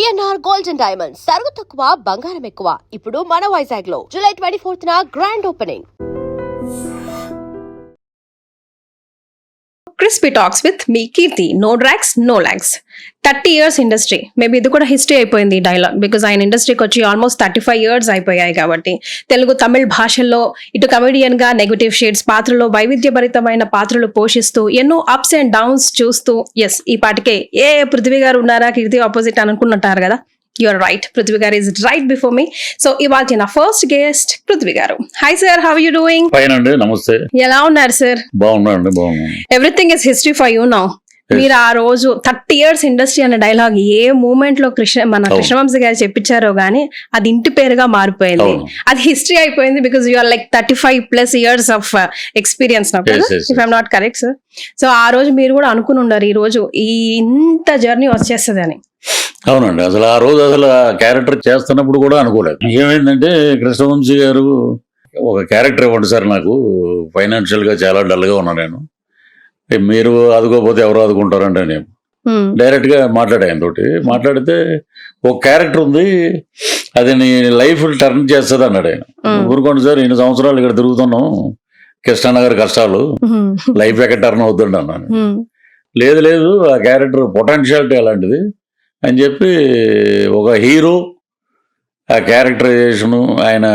PNR gold and diamonds సరుకు తక్కువ బంగారం ఎక్కువ. ఇప్పుడు మన వైజాగ్ లో జూలై 24న grand opening. Crispy talks with మీ Keerthi. No drags no lags. 30 years industry. Maybe ఇది కూడా హిస్టరీ అయిపోయింది ఈ డైలాగ్, బికాజ్ ఆయన ఇండస్ట్రీకి వచ్చి ఆల్మోస్ట్ 35 years అయిపోయాయి కాబట్టి తెలుగు తమిళ్ భాషల్లో ఇటు కమెడియన్ గా నెగటివ్ షేడ్స్ పాత్రలో వైవిధ్యభరితమైన పాత్రలు పోషిస్తూ ఎన్నో అప్స్ అండ్ డౌన్స్ చూస్తూ ఎస్ ఈ పాటికే పృథ్వీ గారు ఉన్నారా కీర్తి ఆపోజిట్ అని అనుకుంటుంటారు కదా. యూఆర్ రైట్, పృథ్వీ గారు is right before me. So ఇవాళ నా ఫస్ట్ గెస్ట్ పృథ్వీ గారు. Hi sir, how you doing? Fine అండి, నమస్తే. ఎలా ఉన్నారు సార్? బాగున్నాండి, బాగున్నాను. Everything is history for you now. మీరు ఆ రోజు 30 years ఇండస్ట్రీ అనే డైలాగ్ ఏ మూమెంట్ లో కృష్ణవంశీ గారు చెప్పించారో గానీ అది ఇంటి పేరుగా మారిపోయింది. అది హిస్టరీ అయిపోయింది because you are like 35+ years of experience now, if I'm not correct sir. So ఆ రోజు మీరు కూడా అనుకుని ఉన్నారు ఈ రోజు ఈ ఇంత జర్నీ వచ్చేస్తుంది అని. అవునండి, అసలు ఆ రోజు అసలు క్యారెక్టర్ చేస్తున్నప్పుడు కూడా అనుకోలేదు. ఏమైందంటే కృష్ణవంశీ గారు ఒక క్యారెక్టర్ ఇవ్వండి సార్, నాకు ఫైనాన్షియల్ గా చాలా డల్ గా ఉన్నా నేను, మీరు ఆదుకోకపోతే ఎవరు ఆదుకుంటారంటే నేను డైరెక్ట్ గా మాట్లాడాను తోటి. మాట్లాడితే ఒక క్యారెక్టర్ ఉంది, అది నీ లైఫ్ టర్న్ చేస్తుంది అన్నాడు ఆయన. ఊరుకోండి సార్, 2 సంవత్సరాలు ఇక్కడ తిరుగుతున్నాం, కృష్ణనగర్ కష్టాలు, లైఫ్ ఎక్కడ టర్న్ అవుతుండే అన్నాను. లేదు లేదు, ఆ క్యారెక్టర్ పొటెన్షియాలిటీ అలాంటిది అని చెప్పి ఒక హీరో ఆ క్యారెక్టరైజేషను ఆయన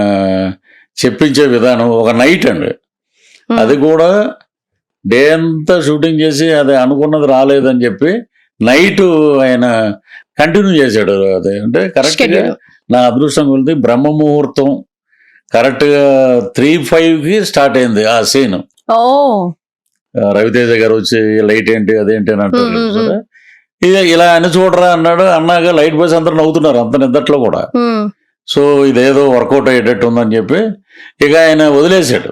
చెప్పించే విధానం ఒక నైట్ అండి. అది కూడా డే అంతా షూటింగ్ చేసి అది అనుకున్నది రాలేదని చెప్పి నైట్ ఆయన కంటిన్యూ చేశాడు. అదే అంటే కరెక్ట్గా నా అదృష్టం వెళ్తే బ్రహ్మ ముహూర్తం కరెక్ట్గా 3:05కి స్టార్ట్ అయింది ఆ సీన్. రవితేజ గారు వచ్చి లైట్ ఏంటి అదేంటి అని అంటారు. ఇక ఇలా అని చూడరా అన్నాడు. అన్నాక లైట్ బాయ్స్ అందరూ నవ్వుతున్నారు అంత నిద్దట్లో కూడా. సో ఇదేదో వర్కౌట్ అయ్యేటట్టు ఉందని చెప్పి ఇక ఆయన వదిలేశాడు.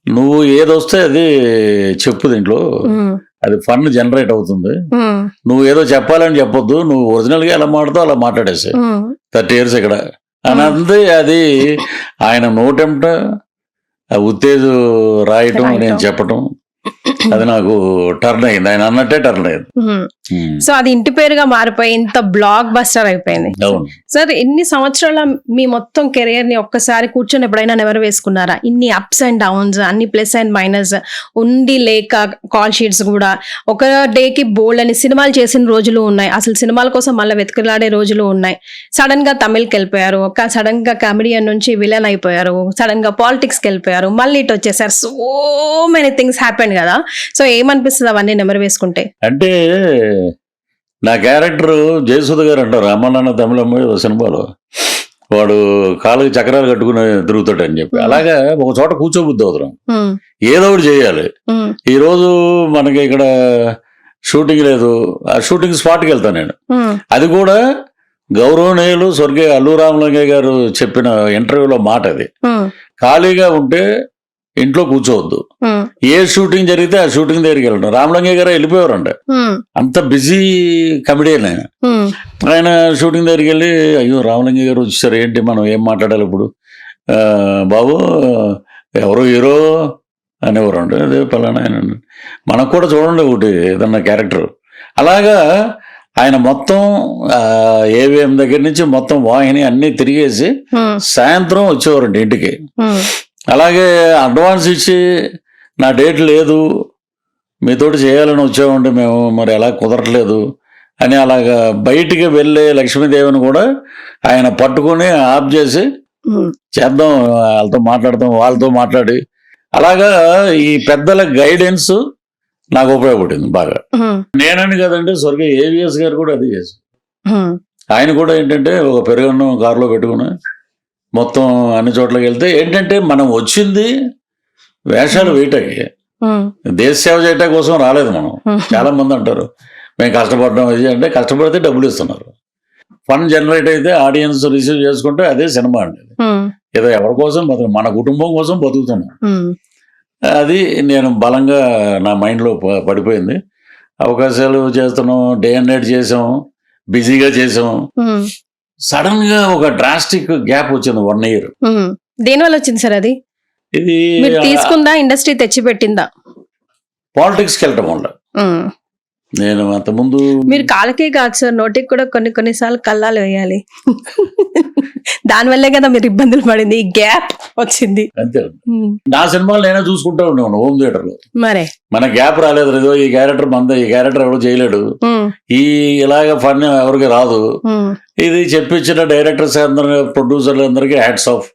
నువ్వు ఏదొస్తే అది చెప్పు, దీంట్లో అది ఫన్ జనరేట్ అవుతుంది, నువ్వు ఏదో చెప్పాలని చెప్పొద్దు, నువ్వు ఒరిజినల్ గా ఎలా మాట్లాడుతావు అలా మాట్లాడేసాయి 30 years ఇక్కడ అని అంతే. అది ఆయన నోటెంట ఉత్తేజు రాయటం నేను చెప్పటం అది నాకు టర్న్ అయింది, ఆయన అన్నట్టే టర్న్ అయింది. సో అది ఇంటి పేరుగా మారిపోయి ఇంత బ్లాక్ బస్టర్ అయిపోయింది. సార్ ఇన్ని సంవత్సరాల మీ మొత్తం కెరియర్ ని ఒక్కసారి కూర్చొని ఎప్పుడైనా నెవరు వేసుకున్నారా? ఇన్ని అప్స్ అండ్ డౌన్స్, అన్ని ప్లస్ అండ్ మైనస్ ఉండి లేక కాల్ షీట్స్ కూడా ఒక డేకి బోల్డ్ అని సినిమాలు చేసిన రోజులు ఉన్నాయి, అసలు సినిమాల కోసం మళ్ళీ వెతుకులాడే రోజులు ఉన్నాయి. సడన్ గా తమిళ్కి వెళ్ళిపోయారు, సడన్ గా కామెడియన్ నుంచి విలన్ అయిపోయారు, సడన్ గా పాలిటిక్స్కి వెళ్ళిపోయారు, మళ్ళీ ఇటు వచ్చేసారు. సో మెనీ థింగ్స్ హ్యాపెండ్ కదా. సో ఏమనిపిస్తుంది అవన్నీ నెమరు వేసుకుంటే? అంటే నా క్యారెక్టర్ జయసుధ గారు అంటారు, అమ్మ తమిళమ్మ సినిమాలో వాడు కాళ్ళకి చక్రాలు కట్టుకుని తిరుగుతాడు అని చెప్పి, అలాగా ఒక చోట కూర్చోబుద్ది అవుతాం, ఏదో ఒకటి చేయాలి. ఈ రోజు మనకి ఇక్కడ షూటింగ్ లేదు, ఆ షూటింగ్ స్పాట్కి వెళ్తాను నేను. అది కూడా గౌరవనీయులు స్వర్గీయ అల్లు రామలింగయ్య గారు చెప్పిన ఇంటర్వ్యూలో మాట అది. ఖాళీగా ఉంటే ఇంట్లో కూర్చోవద్దు, ఏ షూటింగ్ జరిగితే ఆ షూటింగ్ దగ్గరికి వెళ్ళడం. రామలింగయ్య గారు వెళ్ళిపోయారంట, అంత బిజీ కమెడియన్ ఆయన. ఆయన షూటింగ్ దగ్గరికి వెళ్ళి అయ్యో రామలింగయ్య గారు వచ్చారు ఏంటి, మనం ఏం మాట్లాడాలి ఇప్పుడు, బాబు ఎవరో హీరో అనేవారండి, అదే పలానా ఆయన. మనకు కూడా చూడండి ఒకటి ఏదన్నా క్యారెక్టర్. అలాగా ఆయన మొత్తం ఏవిఎం దగ్గర నుంచి మొత్తం వాహిని అన్ని తిరిగేసి సాయంత్రం వచ్చేవారండి ఇంటికి. అలాగే అడ్వాన్స్ ఇచ్చి నా డేట్ లేదు మీతోటి చేయాలని వచ్చామంటే మేము మరి ఎలా కుదరట్లేదు అని అలాగా బయటికి వెళ్ళే లక్ష్మీదేవిని కూడా ఆయన పట్టుకుని ఆఫ్ చేసి చేద్దాం, వాళ్ళతో మాట్లాడతాం, వాళ్ళతో మాట్లాడి అలాగా ఈ పెద్దల గైడెన్స్ నాకు ఉపయోగపడింది బాగా. నేనని కదండి, స్వర్గీయ ఏవిఎస్ గారు కూడా అది చేసి ఆయన కూడా ఏంటంటే ఒక పెరుగన్నం కారులో పెట్టుకుని మొత్తం అన్ని చోట్లకి వెళ్తే ఏంటంటే మనం వచ్చింది వేషాలు వేయటానికి, దేశ సేవ చేయటం కోసం రాలేదు మనం. చాలా మంది అంటారు మేము కష్టపడడం ఇది అంటే, కష్టపడితే డబ్బులు ఇస్తున్నారు, ఫన్ జనరేట్ అయితే ఆడియన్స్ రిసీవ్ చేసుకుంటే అదే సినిమా అండి. ఏదో ఎవరి కోసం మన కుటుంబం కోసం బతుకుతున్నాం. అది నేను బలంగా నా మైండ్లో పడిపోయింది. అవకాశాలు చేస్తున్నాం, డే అండ్ నైట్ చేసాం, బిజీగా చేసాం. సడన్ గా ఒక డ్రాస్టిక్ గ్యాప్ వచ్చింది 1 year. దేనివల్ల వచ్చింది సార్ అది? ఇది తీసుకుందా ఇండస్ట్రీ తెచ్చి పెట్టిందా? పాలిటిక్స్కి వెళ్ళటం వల్ల. నేను అంతకుముందు మీరు కాళ్ళకే కాదు సార్, నోటికి కూడా కొన్నిసార్లు కళ్ళాలు వేయాలి. దానివల్లే కదా మీరు ఇబ్బందులు పడింది, ఈ గ్యాప్ వచ్చింది. అంతే, నా సినిమాలు నేనే చూసుకుంటా ఉండేవాడు హోమ్ థియేటర్ లో. మరే మన గ్యాప్ రాలేదు, ఏదో ఈ క్యారెక్టర్ మంద, ఈ క్యారెక్టర్ ఎవరు చేయలేడు, ఈ ఇలాగ ఫన్ ఎవరికి రాదు, ఇది చెప్పించిన డైరెక్టర్స్ అందరూ ప్రొడ్యూసర్లు అందరికీ హ్యాట్స్ ఆఫ్.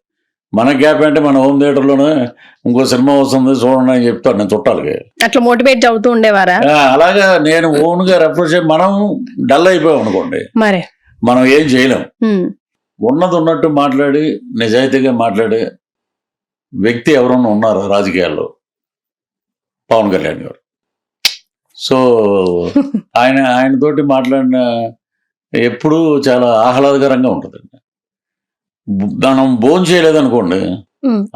మన గ్యాప్ అంటే మన హోమ్ థియేటర్ లోనే ఇంకో సినిమా వస్తుంది చూడండి అని చెప్తాను నేను చుట్టాలకి. అట్లా మోటివేట్ అవుతూ ఉండేవారా? అలాగా నేను ఓన్ గా రెఫర్ చేసి మనం డల్ అయిపోయాం అనుకోండి, మరే మనం ఏం చేయలేం. ఉన్నది ఉన్నట్టు మాట్లాడి నిజాయితీగా మాట్లాడే వ్యక్తి ఎవరన్నా ఉన్నారా రాజకీయాల్లో? పవన్ కళ్యాణ్ గారు. సో ఆయనతోటి మాట్లాడిన ఎప్పుడూ చాలా ఆహ్లాదకరంగా ఉంటుందండి. మనం భోజనం చేయలేదనుకోండి,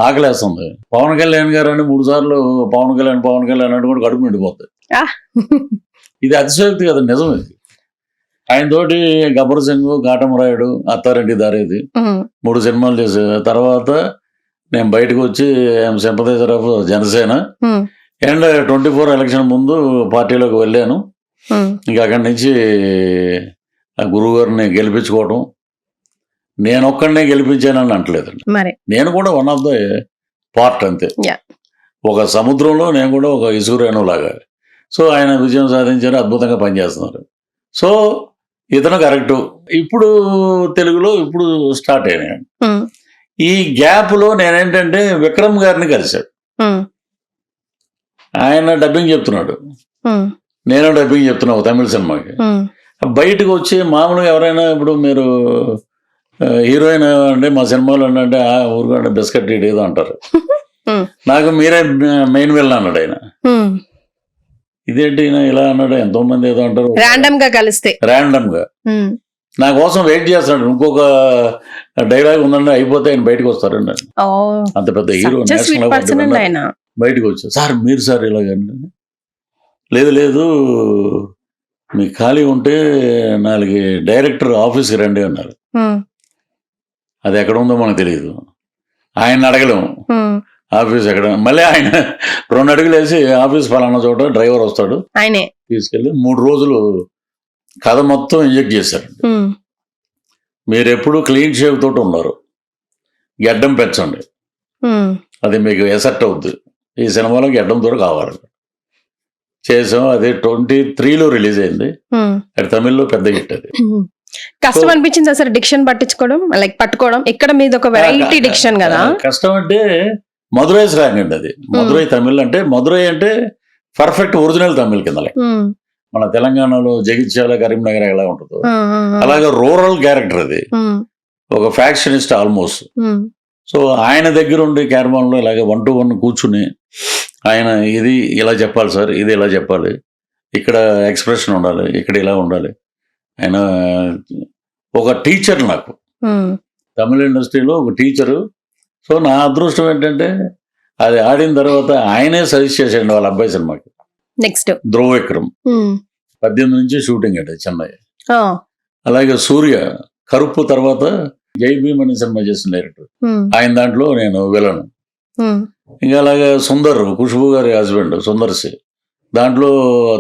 ఆకలేస్తుంది. పవన్ కళ్యాణ్ గారు అని 3 సార్లు పవన్ కళ్యాణ్ అంటే కూడా కడుపు నిండిపోతుంది. ఇది అతిశయోక్తి కదా, నిజం ఇది. ఆయన తోటి గబ్బర్ సింగ్, కాటమరాయుడు, అత్తారెడ్డి దారేది 3 సినిమాలు చేసే తర్వాత నేను బయటకు వచ్చి sympathiser of Janasena and 24 election ముందు పార్టీలోకి వెళ్ళాను. ఇంకా అక్కడి నుంచి గురువు గారిని గెలిపించుకోవడం, నేను ఒక్కడినే గెలిపించానని అంటలేదండి, నేను కూడా వన్ ఆఫ్ ద పార్ట్ అంతే. ఒక సముద్రంలో నేను కూడా ఒక ఇసుగురేణు లాగా. సో ఆయన విజయం సాధించారు, అద్భుతంగా పనిచేస్తున్నారు. సో ఇతను కరెక్టు. ఇప్పుడు తెలుగులో ఇప్పుడు స్టార్ట్ అయినాయి. ఈ గ్యాప్ లో నేనేంటంటే విక్రమ్ గారిని కలిశాడు. ఆయన డబ్బింగ్ చెప్తున్నాడు, నేను డబ్బింగ్ చెప్తున్నావు తమిళ సినిమాకి. బయటకు వచ్చి మామూలుగా ఎవరైనా ఇప్పుడు మీరు హీరోయిన్ అంటే మా సినిమాలో అంటే ఊరుకుంటే బిస్కెట్ ఏదో అంటారు, నాకు మీరే మెయిన్ విలన్ అన్నాడు ఆయన. ఇదేంటి ఇలా అన్నాడు, ఎంతో మంది ఏదో అంటారు ర్యాండమ్ గా కలిస్తే, ర్యాండమ్ గా నా కోసం వెయిట్ చేస్తాడు. ఇంకొక డైలాగ్ ఉందండి అయిపోతే ఆయన బయటకు వస్తారండి. అంత పెద్ద హీరో నేషనల్ బయటకు వచ్చారు. సార్ మీరు సార్ ఇలాగండి, లేదు మీకు ఖాళీ ఉంటే 4 డైరెక్టర్ ఆఫీస్కి రండి అన్నారు. అది ఎక్కడ ఉందో మనకు తెలియదు, ఆయన అడగలేము ఆఫీస్ ఎక్కడ. మళ్ళీ ఆయన 2 అడుగులు వేసి ఆఫీస్ పలానా చోట డ్రైవర్ వస్తాడు, ఆయనే తీసుకెళ్ళి 3 రోజులు కథ మొత్తం ఇంజెక్ట్ చేశారు. మీరు ఎప్పుడు క్లీన్ షేవ్ తోటి ఉన్నారు, గడ్డం పెంచండి, అది మీకు ఎసెట్ అవుద్ది. ఈ సినిమాలో గడ్డం తోటి కావాలి చేసాం. అది 23లో రిలీజ్ అయింది, అది తమిళ్లో పెద్ద హిట్. అది కష్టం అనిపించింది అసలు డిక్షన్ పట్టుకోవడం. ఇక్కడ మీద ఒక వెరైటీ డిక్షన్ కదా. కష్టం అంటే మధురై స్లాంగ్ అండి అది. మధురై తమిళ్ అంటే, మధురై అంటే పర్ఫెక్ట్ ఒరిజినల్ తమిళ్ కింద. మన తెలంగాణలో జగిత్యాల, కరీంనగర్ ఎలా ఉంటుందో అలాగే రూరల్ క్యారెక్టర్ అది, ఒక ఫ్యాక్షనిస్ట్ ఆల్మోస్ట్. సో ఆయన దగ్గర ఉండి క్యారవాన్ లో ఇలాగే 1 to 1 కూర్చుని ఆయన ఇది ఇలా చెప్పాలి సార్, ఇది ఇలా చెప్పాలి, ఇక్కడ ఎక్స్ప్రెషన్ ఉండాలి, ఇక్కడ ఇలా ఉండాలి. ఆయన ఒక టీచర్ నాకు తమిళ ఇండస్ట్రీలో ఒక టీచరు. సో నా అదృష్టం ఏంటంటే అది ఆడిన తర్వాత ఆయనే సజెస్ట్ చేసాడు వాళ్ళ అబ్బాయి సినిమాకి. నెక్స్ట్ ధ్రువ విక్రమ్ 18 నుంచి షూటింగ్ అంటే చెన్నై. అలాగే సూర్య కరుపు తర్వాత జై భీమ్ అనే సినిమా చేసిన డైరెక్టర్, ఆయన దాంట్లో నేను విలను. ఇంకా అలాగే సుందర్, ఖుష్బు గారి హస్బెండ్ సుందర్ సి, దాంట్లో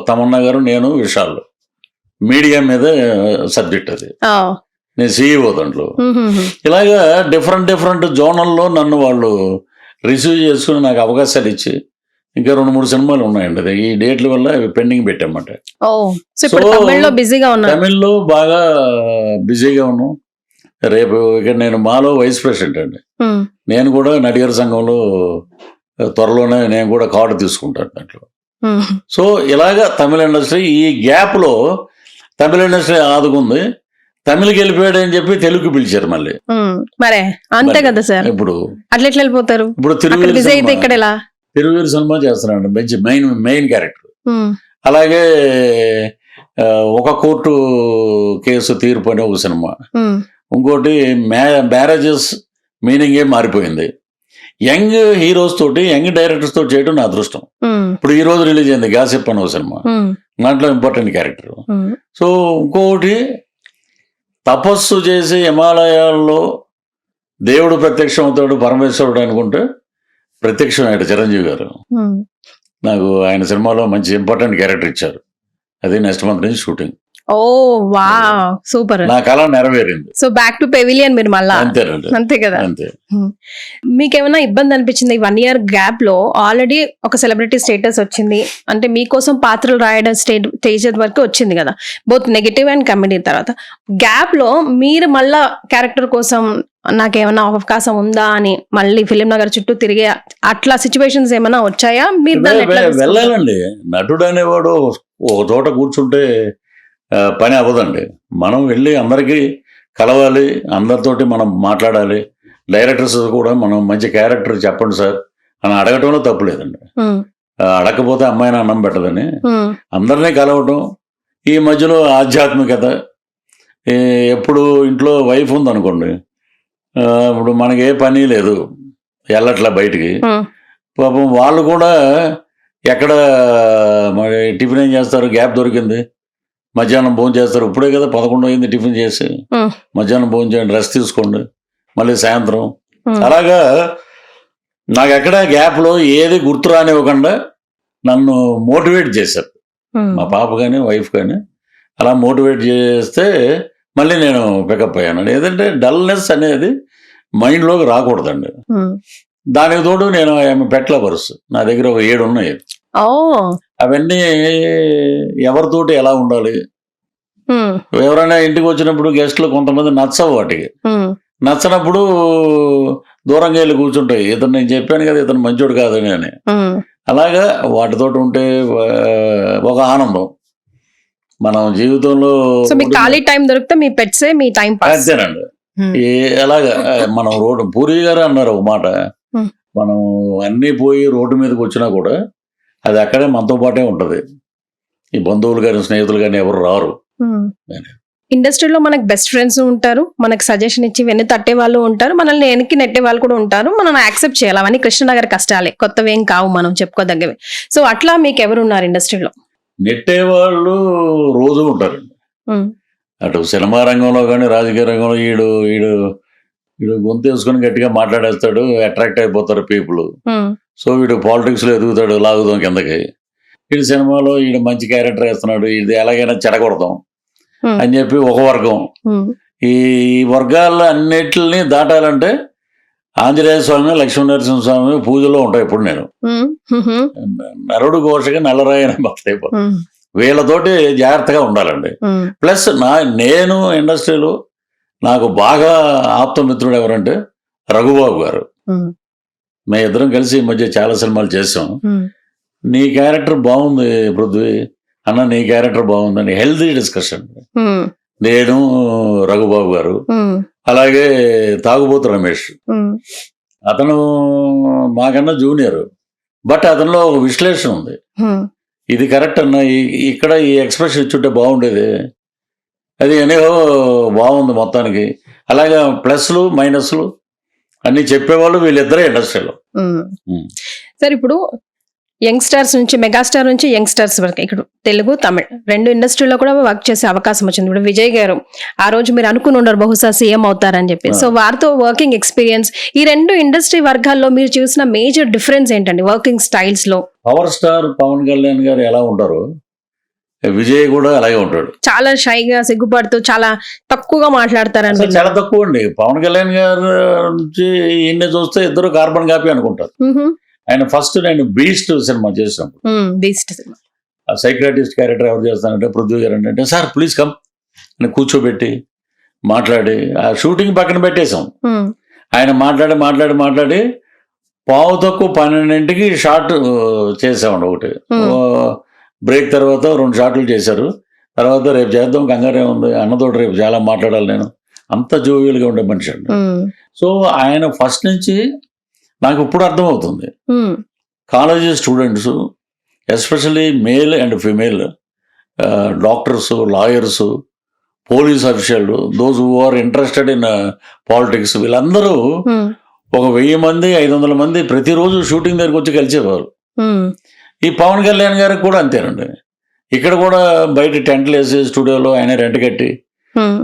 తమన్నా గారు, నేను విశాల్. మీడియా మీద సబ్జెక్ట్ అది, నేను CEO దాంట్లో. ఇలాగా డిఫరెంట్ జోనల్లో నన్ను వాళ్ళు రిసీవ్ చేసుకుని నాకు అవకాశాలు ఇచ్చి ఇంకా 2-3 సినిమాలు ఉన్నాయండి. అది ఈ డేట్ల వల్ల పెండింగ్ పెట్టామంట. తమిళ్లో బాగా బిజీగా ఉన్నాం. రేపు ఇక్కడ నేను మాలో వైస్ ప్రెసిడెంట్ అండి, నేను కూడా నడిగర్ సంఘంలో త్వరలోనే నేను కూడా కార్డు తీసుకుంటాను దాంట్లో. సో ఇలాగా తమిళ ఇండస్ట్రీ ఈ గ్యాప్ లో తమిళ ఇండస్ట్రీ ఆదుకుంది. తమిళకి వెళ్ళిపోయాడు అని చెప్పి తెలుగుకి పిలిచారు మళ్ళీ. మరే అంతే కదా సార్, ఇప్పుడు అట్లా ఎట్లా వెళ్ళిపోతారు? ఇప్పుడు తిరువీరు సినిమా చేస్తున్నాడు, మంచి మెయిన్ క్యారెక్టర్. అలాగే ఒక కోర్టు కేసు తీర్పు అనే ఒక సినిమా. ఇంకోటి మ్యారేజెస్ మీనింగే మారిపోయింది. యంగ్ హీరోస్ తోటి, యంగ్ డైరెక్టర్స్ తోటి చేయడం నా అదృష్టం. ఇప్పుడు ఈ రోజు రిలీజ్ అయింది గాసిప్ అనే ఒక సినిమా, దాంట్లో ఇంపార్టెంట్ క్యారెక్టర్. సో ఇంకొకటి తపస్సు చేసి హిమాలయాల్లో దేవుడు ప్రత్యక్షం అవుతాడు, పరమేశ్వరుడు అనుకుంటే ప్రత్యక్షం అయ్యాడు చిరంజీవి గారు. నాకు ఆయన సినిమాలో మంచి ఇంపార్టెంట్ క్యారెక్టర్ ఇచ్చారు. అది నెక్స్ట్ మంత్ నుంచి షూటింగ్. ఓ వా సూపర్. నా కళ నెరవేరింది. సో బ్యాక్ టు పెవిలియన్ మీరు మళ్ళా. అంతేనండి. అంతే కదా. అంతే. మీకేమైనా ఇబ్బంది అనిపించింది 1 year గ్యాప్ లో? ఆల్రెడీ ఒక సెలబ్రిటీ స్టేటస్ వచ్చింది, అంటే మీకోసం పాత్రలు రాయడం స్టేజ్ వరకు వచ్చింది కదా, బోత్ నెగటివ్ అండ్ కమెడీ. తర్వాత గ్యాప్ లో మీరు మళ్ళా క్యారెక్టర్ కోసం నాకేమైనా అవకాశం ఉందా అని మళ్ళీ ఫిలిం నగర్ చుట్టూ తిరిగే అట్లా సిచ్యువేషన్స్ ఏమైనా వచ్చాయా? మీరు దాన్ని ఎట్లా తీసుకున్నారు? వెళ్ళాలండి. నటుడు అనేవాడు ఒక చోట కూర్చుంటే పని అవ్వదండి. మనం వెళ్ళి అందరికీ కలవాలి, అందరితోటి మనం మాట్లాడాలి. డైరెక్టర్స్ కూడా మనం మంచి క్యారెక్టర్ చెప్పండి సార్ అని అడగటంలో తప్పు లేదండి. అడగకపోతే అమ్మాయిని అన్నం పెట్టదని అందరినీ కలవటం. ఈ మధ్యలో ఆధ్యాత్మికత, ఎప్పుడు ఇంట్లో వైఫ్ ఉందనుకోండి, ఇప్పుడు మనకి ఏ పని లేదు, వెళ్ళట్లా బయటికి, పాపం వాళ్ళు కూడా ఎక్కడ మరి టిఫిన్ ఏం చేస్తారు, గ్యాప్ దొరికింది, మధ్యాహ్నం భోజనం చేస్తారు. ఇప్పుడే కదా 11 అయింది టిఫిన్ చేసి, మధ్యాహ్నం భోజనం చేయండి, రెస్ట్ తీసుకోండి, మళ్ళీ సాయంత్రం. అలాగా నాకు ఎక్కడ గ్యాప్లో ఏది గుర్తు రానివ్వకుండా నన్ను మోటివేట్ చేశారు మా పాప కానీ వైఫ్ కానీ. అలా మోటివేట్ చేస్తే మళ్ళీ నేను పికప్ అయ్యాను. ఏదంటే డల్నెస్ అనేది మైండ్లోకి రాకూడదండి. దానికి తోడు నేను పెట్ల పరుసు నా దగ్గర ఒక 7 ఉన్నాయి. అవన్నీ ఎవరితోటి ఎలా ఉండాలి, ఎవరైనా ఇంటికి వచ్చినప్పుడు గెస్ట్లు కొంతమంది నచ్చవు, వాటికి నచ్చనప్పుడు దూరంగా వెళ్ళి కూర్చుంటాయి. ఇతను నేను చెప్పాను కదా ఇతను మంచోడు కాదని అని. అలాగా వాటితోటి ఉంటే ఒక ఆనందం మనం జీవితంలో. ఖాళీ టైం దొరికితే మీ పెట్సే మీ టైం పాస్. అంతేనండి. అలాగా మనం రోడ్డు పూరి గారు అన్నారు ఒక మాట, మనం అన్నీ పోయి రోడ్డు మీదకి వచ్చినా కూడా అది అక్కడే మనతో పాటే ఉంటది. ఈ బంధువులు కానీ స్నేహితులు కానీ ఎవరు రారు. ఇండస్ట్రీలో మనకు బెస్ట్ ఫ్రెండ్స్ ఉంటారు, మనకు సజెషన్ ఇచ్చి వెన్ను తట్టే వాళ్ళు ఉంటారు, మనల్ని వెనక్కి నెట్టే వాళ్ళు కూడా ఉంటారు. మనం యాక్సెప్ట్ చేయాలి. అవన్నీ కృష్ణనగర్ కష్టాలే, కొత్తవేం కావు, మనం చెప్పుకోదగ్గవి. సో అట్లా మీకు ఎవరు ఉన్నారు ఇండస్ట్రీలో? నెట్టేవాళ్ళు రోజు ఉంటారండి. అటు సినిమా రంగంలో కానీ రాజకీయ రంగంలో ఈడు ఈడు వీడు గొంతు వేసుకొని గట్టిగా మాట్లాడేస్తాడు, అట్రాక్ట్ అయిపోతారు పీపుల్. సో వీడు పాలిటిక్స్ లో ఎదుగుతాడు, లాగుదాం కిందకి. వీడు సినిమాలో వీడు మంచి క్యారెక్టర్ వేస్తున్నాడు, ఇది ఎలాగైనా చెడగొడతాం అని చెప్పి ఒక వర్గం. ఈ వర్గాల్లో అన్నిటిని దాటాలంటే ఆంజనేయ స్వామి, లక్ష్మీనరసింహ స్వామి పూజలో ఉంటాయి. ఇప్పుడు నేను నరుడు ఘోషగా నల్లరాయన భక్తి అయిపోతాను. వీళ్ళతోటి జాగ్రత్తగా ఉండాలండి. ప్లస్ నేను ఇండస్ట్రీలో నాకు బాగా ఆప్తమిత్రుడు ఎవరంటే రఘుబాబు గారు. మేము ఇద్దరం కలిసి ఈ మధ్య చాలా సినిమాలు చేసాం. నీ క్యారెక్టర్ బాగుంది పృథ్వీ అన్న, నీ క్యారెక్టర్ బాగుందని హెల్తీ డిస్కషన్. నేను రఘుబాబు గారు, అలాగే తాగుబోతు రమేష్, అతను మాకన్నా జూనియర్, బట్ అతనిలో ఒక విశ్లేషణ ఉంది. ఇది కరెక్ట్ అన్న, ఇక్కడ ఈ ఎక్స్ప్రెషన్ ఇచ్చుంటే బాగుండేది, అది అనేహో బాగుంది మొత్తానికి. అలాగే ప్లస్లు మైనస్లు అన్ని చెప్పేవాళ్ళు వీళ్ళిద్దరే ఇండస్ట్రీలో. సార్ ఇప్పుడు యంగ్స్టర్స్ నుంచి, మెగాస్టార్ నుంచి యంగ్స్టర్స్ వరకు, ఇక్కడ తెలుగు తమిళ్ 2 ఇండస్ట్రీలో కూడా వర్క్ చేసే అవకాశం వచ్చింది. ఇప్పుడు విజయ్ గారు ఆ రోజు మీరు అనుకుని ఉండరు బహుశా సీఎం అవుతారని చెప్పి. సో వారితో వర్కింగ్ ఎక్స్పీరియన్స్, ఈ 2 ఇండస్ట్రీ వర్గాల్లో మీరు చూసిన మేజర్ డిఫరెన్స్ ఏంటండి వర్కింగ్ స్టైల్స్ లో? పవర్ స్టార్ పవన్ కళ్యాణ్ గారు ఎలా ఉంటారు, విజయ్ కూడా అలాగే ఉంటాడు. చాలా షైగా, సిగ్గుపడుతూ చాలా తక్కువగా మాట్లాడతారని. చాలా తక్కువ అండి. పవన్ కళ్యాణ్ గారు నుంచి ఈయన్ని చూస్తే ఇద్దరు కార్బన్ కాపీ అనుకుంటారు. ఆయన ఫస్ట్ నేను బీస్ట్ సినిమా చేసినప్పుడు, బీస్ట్ సినిమా సైక్రాటిస్ట్ క్యారెక్టర్ ఎవరు చేస్తానంటే పృథ్వీ గారు అంటే, సార్ ప్లీజ్ కమ్ అని కూర్చోబెట్టి మాట్లాడి ఆ షూటింగ్ పక్కన పెట్టేశాం. ఆయన మాట్లాడి మాట్లాడి మాట్లాడి 12:30 షార్ట్ చేసామండి. ఒకటి బ్రేక్ తర్వాత 2 షాట్లు చేశారు. తర్వాత రేపు చేద్దాం, కంగారే ఉంది, అన్నతోటి రేపు చాలా మాట్లాడాలి నేను, అంత జోవియల్గా ఉండే మనిషి అండి. సో ఆయన ఫస్ట్ నుంచి నాకు ఇప్పుడు అర్థమవుతుంది, college students especially male and female doctors, lawyers, police official, those who are interested in politics, వీళ్ళందరూ ఒక 1000 మంది 500 మంది ప్రతిరోజు షూటింగ్ దగ్గరికి వచ్చి కలిసేవారు. ఈ పవన్ కళ్యాణ్ గారికి కూడా అంతేనండి. ఇక్కడ కూడా బయట టెంట్లు వేసి స్టూడియోలో ఆయన రెంట్ కట్టి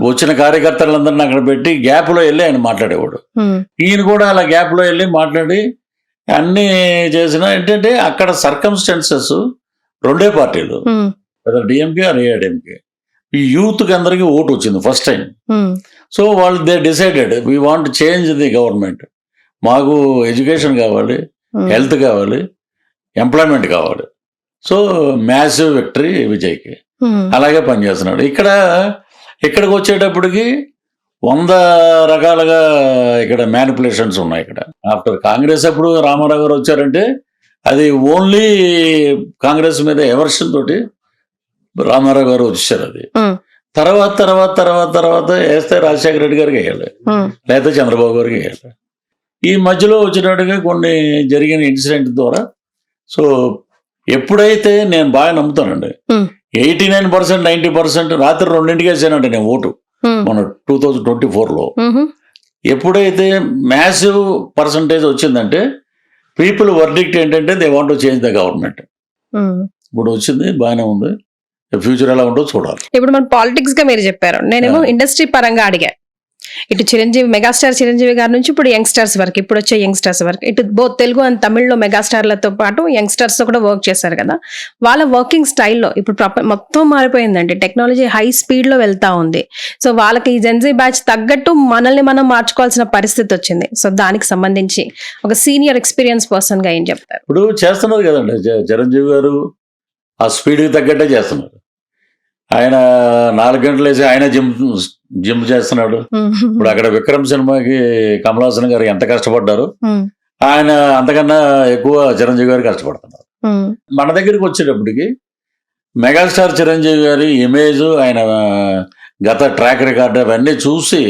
వచ్చిన కార్యకర్తలందరినీ అక్కడ పెట్టి గ్యాప్ లో వెళ్ళి ఆయన మాట్లాడేవాడు. ఈయన కూడా అలా గ్యాప్ లో వెళ్ళి మాట్లాడి అన్ని చేసిన ఏంటంటే అక్కడ సర్కమ్స్టాన్సెస్ 2 పార్టీలు, పెద్ద డిఎంకే ఆర్ ఏఐడిఎంకే. ఈ యూత్కి అందరికీ ఓటు వచ్చింది ఫస్ట్ టైం. ఉమ్, సో వాళ్ళు they decided we want change the government. మాకు ఎడ్యుకేషన్ కావాలి, ఉమ్, హెల్త్ కావాలి, ఎంప్లాయ్మెంట్ కావాలి. సో మ్యాసివ్ విక్టరీ విజయ్కి. ఉమ్, అలాగే పనిచేస్తున్నాడు. ఇక్కడికి వచ్చేటప్పటికి 100 రకాలుగా ఇక్కడ మ్యానిపులేషన్స్ ఉన్నాయి. ఇక్కడ ఆఫ్టర్ కాంగ్రెస్ అప్పుడు రామారావు గారు వచ్చారంటే అది ఓన్లీ కాంగ్రెస్ మీద ఎవర్షన్ తోటి రామారావు గారు వచ్చారు. అది ఉమ్, తర్వాత తర్వాత తర్వాత తర్వాత వేస్తే రాజశేఖర రెడ్డి గారికి వేయాలి, ఉమ్, లేకపోతే చంద్రబాబు గారికి వేయాలి. ఈ మధ్యలో వచ్చినట్టుగా కొన్ని జరిగిన ఇన్సిడెంట్ ద్వారా సో ఎప్పుడైతే నేను బాగా నమ్ముతానండి, ఉమ్, 89% 90% రాత్రి 2ంటికి వేసానంటే నేను ఓటు ఉమ్, మన 2024లో. ఉమ్, ఎప్పుడైతే మ్యాసివ్ పర్సంటేజ్ వచ్చిందంటే పీపుల్ వర్డిక్ట్ ఏంటంటే they want to change the government. Um. ఇప్పుడు వచ్చింది బాగానే ఉంది, ఫ్యూచర్ ఎలా ఉంటుందో చూడాలి. ఇప్పుడు మన పాలిటిక్స్ గా మీరు చెప్పారు, నేనేమో ఇండస్ట్రీ పరంగా అడిగా. ఇటు చిరంజీవి, మెగాస్టార్ చిరంజీవి గారి నుంచి ఇప్పుడు యంగ్స్టర్స్ వరకు, ఇప్పుడు వచ్చే యంగ్స్టర్స్ వరకు, ఇటు బోత్ తెలుగు అండ్ తమిళ్లో మెగాస్టార్లతో పాటు యంగ్స్టర్స్ తో కూడా వర్క్ చేశారు కదా. వాళ్ళ వర్కింగ్ స్టైల్లో ఇప్పుడు మొత్తం మారిపోయిందండి. టెక్నాలజీ హై స్పీడ్ లో వెళ్తా ఉంది. సో వాళ్ళకి ఈ జెన్జీ బ్యాచ్ తగ్గట్టు మనల్ని మనం మార్చుకోవాల్సిన పరిస్థితి వచ్చింది. సో దానికి సంబంధించి ఒక సీనియర్ ఎక్స్పీరియన్స్ పర్సన్ గా ఏం చెప్తారు? ఇప్పుడు చేస్తున్నారు కదండి చిరంజీవి గారు, ఆ స్పీడ్కి తగ్గట్టే చేస్తున్నారు. ఆయన 4 గంటలు వేసి ఆయన జిమ్ చేస్తున్నాడు. ఇప్పుడు అక్కడ విక్రమ్ సినిమాకి కమల్ హాసన్ గారు ఎంత కష్టపడ్డారు, ఆయన అంతకన్నా ఎక్కువ చిరంజీవి గారు కష్టపడుతున్నారు. మన దగ్గరికి వచ్చేటప్పటికి మెగాస్టార్ చిరంజీవి గారి ఇమేజ్, ఆయన గత ట్రాక్ రికార్డ్ అవన్నీ చూసి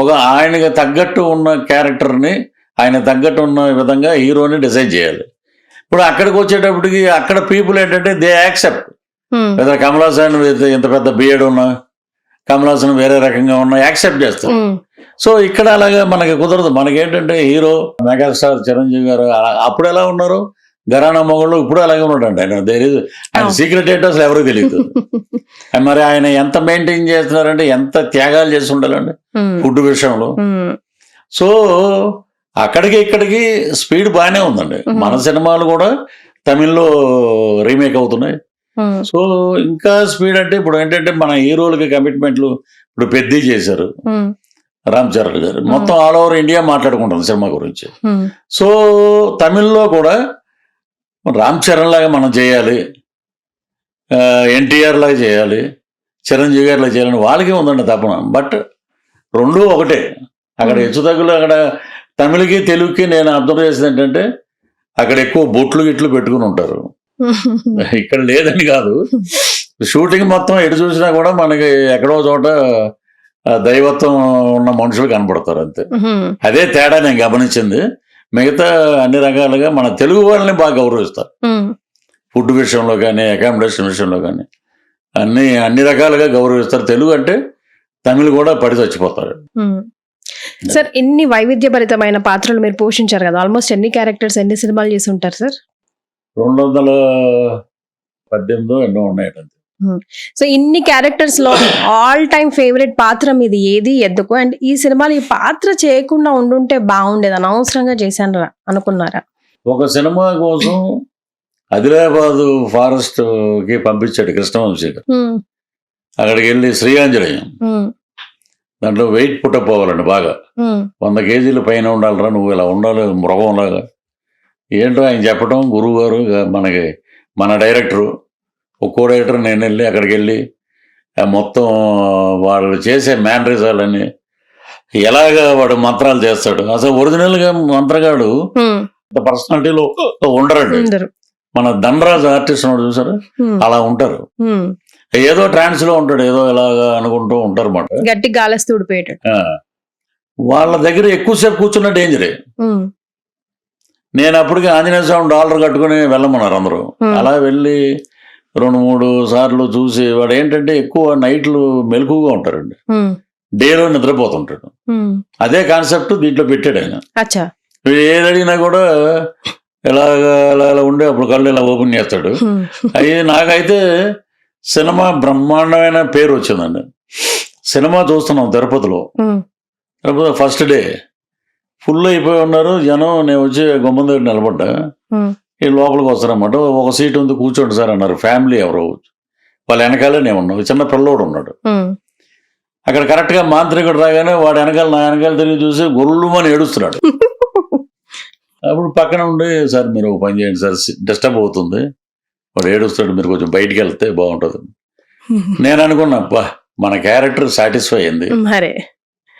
ఒక ఆయనకి తగ్గట్టు ఉన్న క్యారెక్టర్ని, ఆయన తగ్గట్టు ఉన్న విధంగా హీరోని డిసైడ్ చేయాలి. ఇప్పుడు అక్కడికి వచ్చేటప్పటికి అక్కడ పీపుల్ ఏంటంటే దే యాక్సెప్ట్. లేదా కమల్ హాసన్ ఇంత పెద్ద బియర్డ్ ఉన్నా, కమల్ హాసన్ వేరే రకంగా ఉన్నా యాక్సెప్ట్ చేస్తారు. సో ఇక్కడ అలాగా మనకి కుదరదు. మనకేంటంటే హీరో మెగాస్టార్ చిరంజీవి గారు అప్పుడు ఎలా ఉన్నారు, ఘరానా మొగళ్ళు ఇప్పుడు అలాగే ఉన్నాడండి. ఆయన సీక్రెట్ ఏంటో అసలు ఎవరికి తెలియదు. మరి ఆయన ఎంత మెయింటైన్ చేస్తున్నారంటే ఎంత త్యాగాలు చేసి ఉండాలండి ఫుడ్ విషయంలో. సో అక్కడికి ఇక్కడికి స్పీడ్ బాగానే ఉందండి. మన సినిమాలు కూడా తమిళ్లో రీమేక్ అవుతున్నాయి. సో ఇంకా స్పీడ్ అంటే ఇప్పుడు ఏంటంటే మన హీరోలకి కమిట్మెంట్లు ఇప్పుడు పెద్ద చేశారు రామ్ చరణ్ గారు. మొత్తం ఆల్ ఓవర్ ఇండియా మాట్లాడుకుంటుంది సినిమా గురించి. సో తమిళ్లో కూడా రామ్ చరణ్ లాగా మనం చేయాలి, ఎన్టీఆర్ లాగా చేయాలి, చిరంజీవి గారి లాగా చేయాలని వాళ్ళకే ఉందండి తపన. బట్ రెండూ ఒకటే. అక్కడ హెచ్చు తగ్గులు అక్కడ తమిళకి తెలుగుకి నేను అబ్జర్వ్ చేసింది ఏంటంటే అక్కడ ఎక్కువ బొట్లు గిట్లు పెట్టుకుని ఉంటారు, ఇక్కడ లేదని కాదు. షూటింగ్ మొత్తం ఎటు చూసినా కూడా మనకి ఎక్కడో చోట దైవత్వం ఉన్న మనుషులు కనపడతారు అంతే. అదే తేడా నేను గమనించింది. మిగతా అన్ని రకాలుగా మన తెలుగు వాళ్ళని బాగా గౌరవిస్తారు. ఫుడ్ విషయంలో కానీ, అకామిడేషన్ విషయంలో కానీ అన్ని రకాలుగా గౌరవిస్తారు. తెలుగు అంటే తమిళ్ కూడా పడి చచ్చిపోతారు. సార్, ఎన్ని వైవిధ్యభరితమైన పాత్రలు మీరు పోషించారు కదా. ఆల్మోస్ట్ ఎన్ని క్యారెక్టర్స్, ఎన్ని సినిమాలు చేసి ఉంటారు సార్? 218 ఎన్నో ఉన్నాయండి. సో ఇన్ని క్యారెక్టర్స్ లో ఆల్ టైమ్ ఫేవరెట్ పాత్ర మీది ఏది, ఎందుకు? అండ్ ఈ సినిమాలో ఈ పాత్ర చేయకుండా ఉండుంటే బాగుండేది, అనవసరంగా చేశాను అనుకున్నారా? ఒక సినిమా కోసం ఆదిలాబాద్ ఫారెస్ట్ కి పంపించాడు కృష్ణవంశీ గారు. అక్కడికి వెళ్ళి శ్రీయాంజనేయం దాంట్లో వెయిట్ పుట్టప్ అవ్వాలండి బాగా, 100 కేజీల పైన ఉండాలిరా నువ్వు, ఇలా ఉండాలి మృగంలాగా. ఏంటో ఆయన చెప్పడం, గురువు గారు మనకి మన డైరెక్టరు, ఒక్కో డైరెక్టర్ నేను వెళ్ళి అక్కడికి వెళ్ళి మొత్తం వాళ్ళు చేసే మేనరిజాలని ఎలాగా వాడు మంత్రాలు చేస్తాడు. అసలు ఒరిజినల్గా మంత్రగాడు పర్సనాలిటీలో ఉండరండి. మన ధనరాజ్ ఆర్టిస్ట్ చూసారు, అలా ఉంటారు. ఏదో ట్రాన్స్ లో ఉంటాడు, ఏదో ఇలాగా అనుకుంటూ ఉంటారు అన్నమాట. గట్టి గాలస్తూ ఊడిపోయాడు. వాళ్ళ దగ్గర ఎక్కువసేపు కూర్చున్న డేంజరే. నేను అప్పటికి ఆంజనేయ స్వామి డాలర్ కట్టుకుని వెళ్ళమన్నారు అందరూ. అలా వెళ్ళి 2-3 సార్లు చూసి, వాడు ఏంటంటే ఎక్కువ నైట్లు మెలకుగా ఉంటారండి, డేలో నిద్రపోతుంటాడు. అదే కాన్సెప్ట్ దీంట్లో పెట్టాడు ఆయన. ఏది అడిగినా కూడా ఇలాగా ఇలా ఉండి అప్పుడు కళ్ళు ఇలా ఓపెన్ చేస్తాడు. అది నాకైతే సినిమా బ్రహ్మాండమైన పేరు వచ్చిందండి. సినిమా చూస్తున్నాం తిరుపతిలో, ఫస్ట్ డే ఫుల్ అయిపోయి ఉన్నారు జనం. నేను వచ్చి గుమ్మం దగ్గర నిలబడ్డా, ఈ లోపలికి వస్తారన్నమాట. ఒక సీట్ ఉంది కూర్చోండి సార్ అన్నారు. ఫ్యామిలీ ఎవరో వాళ్ళ వెనకాలే నేను ఉన్నాను, చిన్న పిల్లోడు ఉన్నాడు అక్కడ. కరెక్ట్గా మాంత్రికుడు రాగానే వాడు వెనకాల నా వెనకాల తిరిగి చూసి గొల్లుమని ఏడుస్తున్నాడు. అప్పుడు పక్కన ఉండి, సార్ మీరు ఒక పని చేయండి సార్, డిస్టర్బ్ అవుతుంది, వాడు ఏడుస్తాడు, మీరు కొంచెం బయటికి వెళ్తే బాగుంటుంది. నేను అనుకున్నా, అబ్బా మన క్యారెక్టర్ సాటిస్ఫై అయింది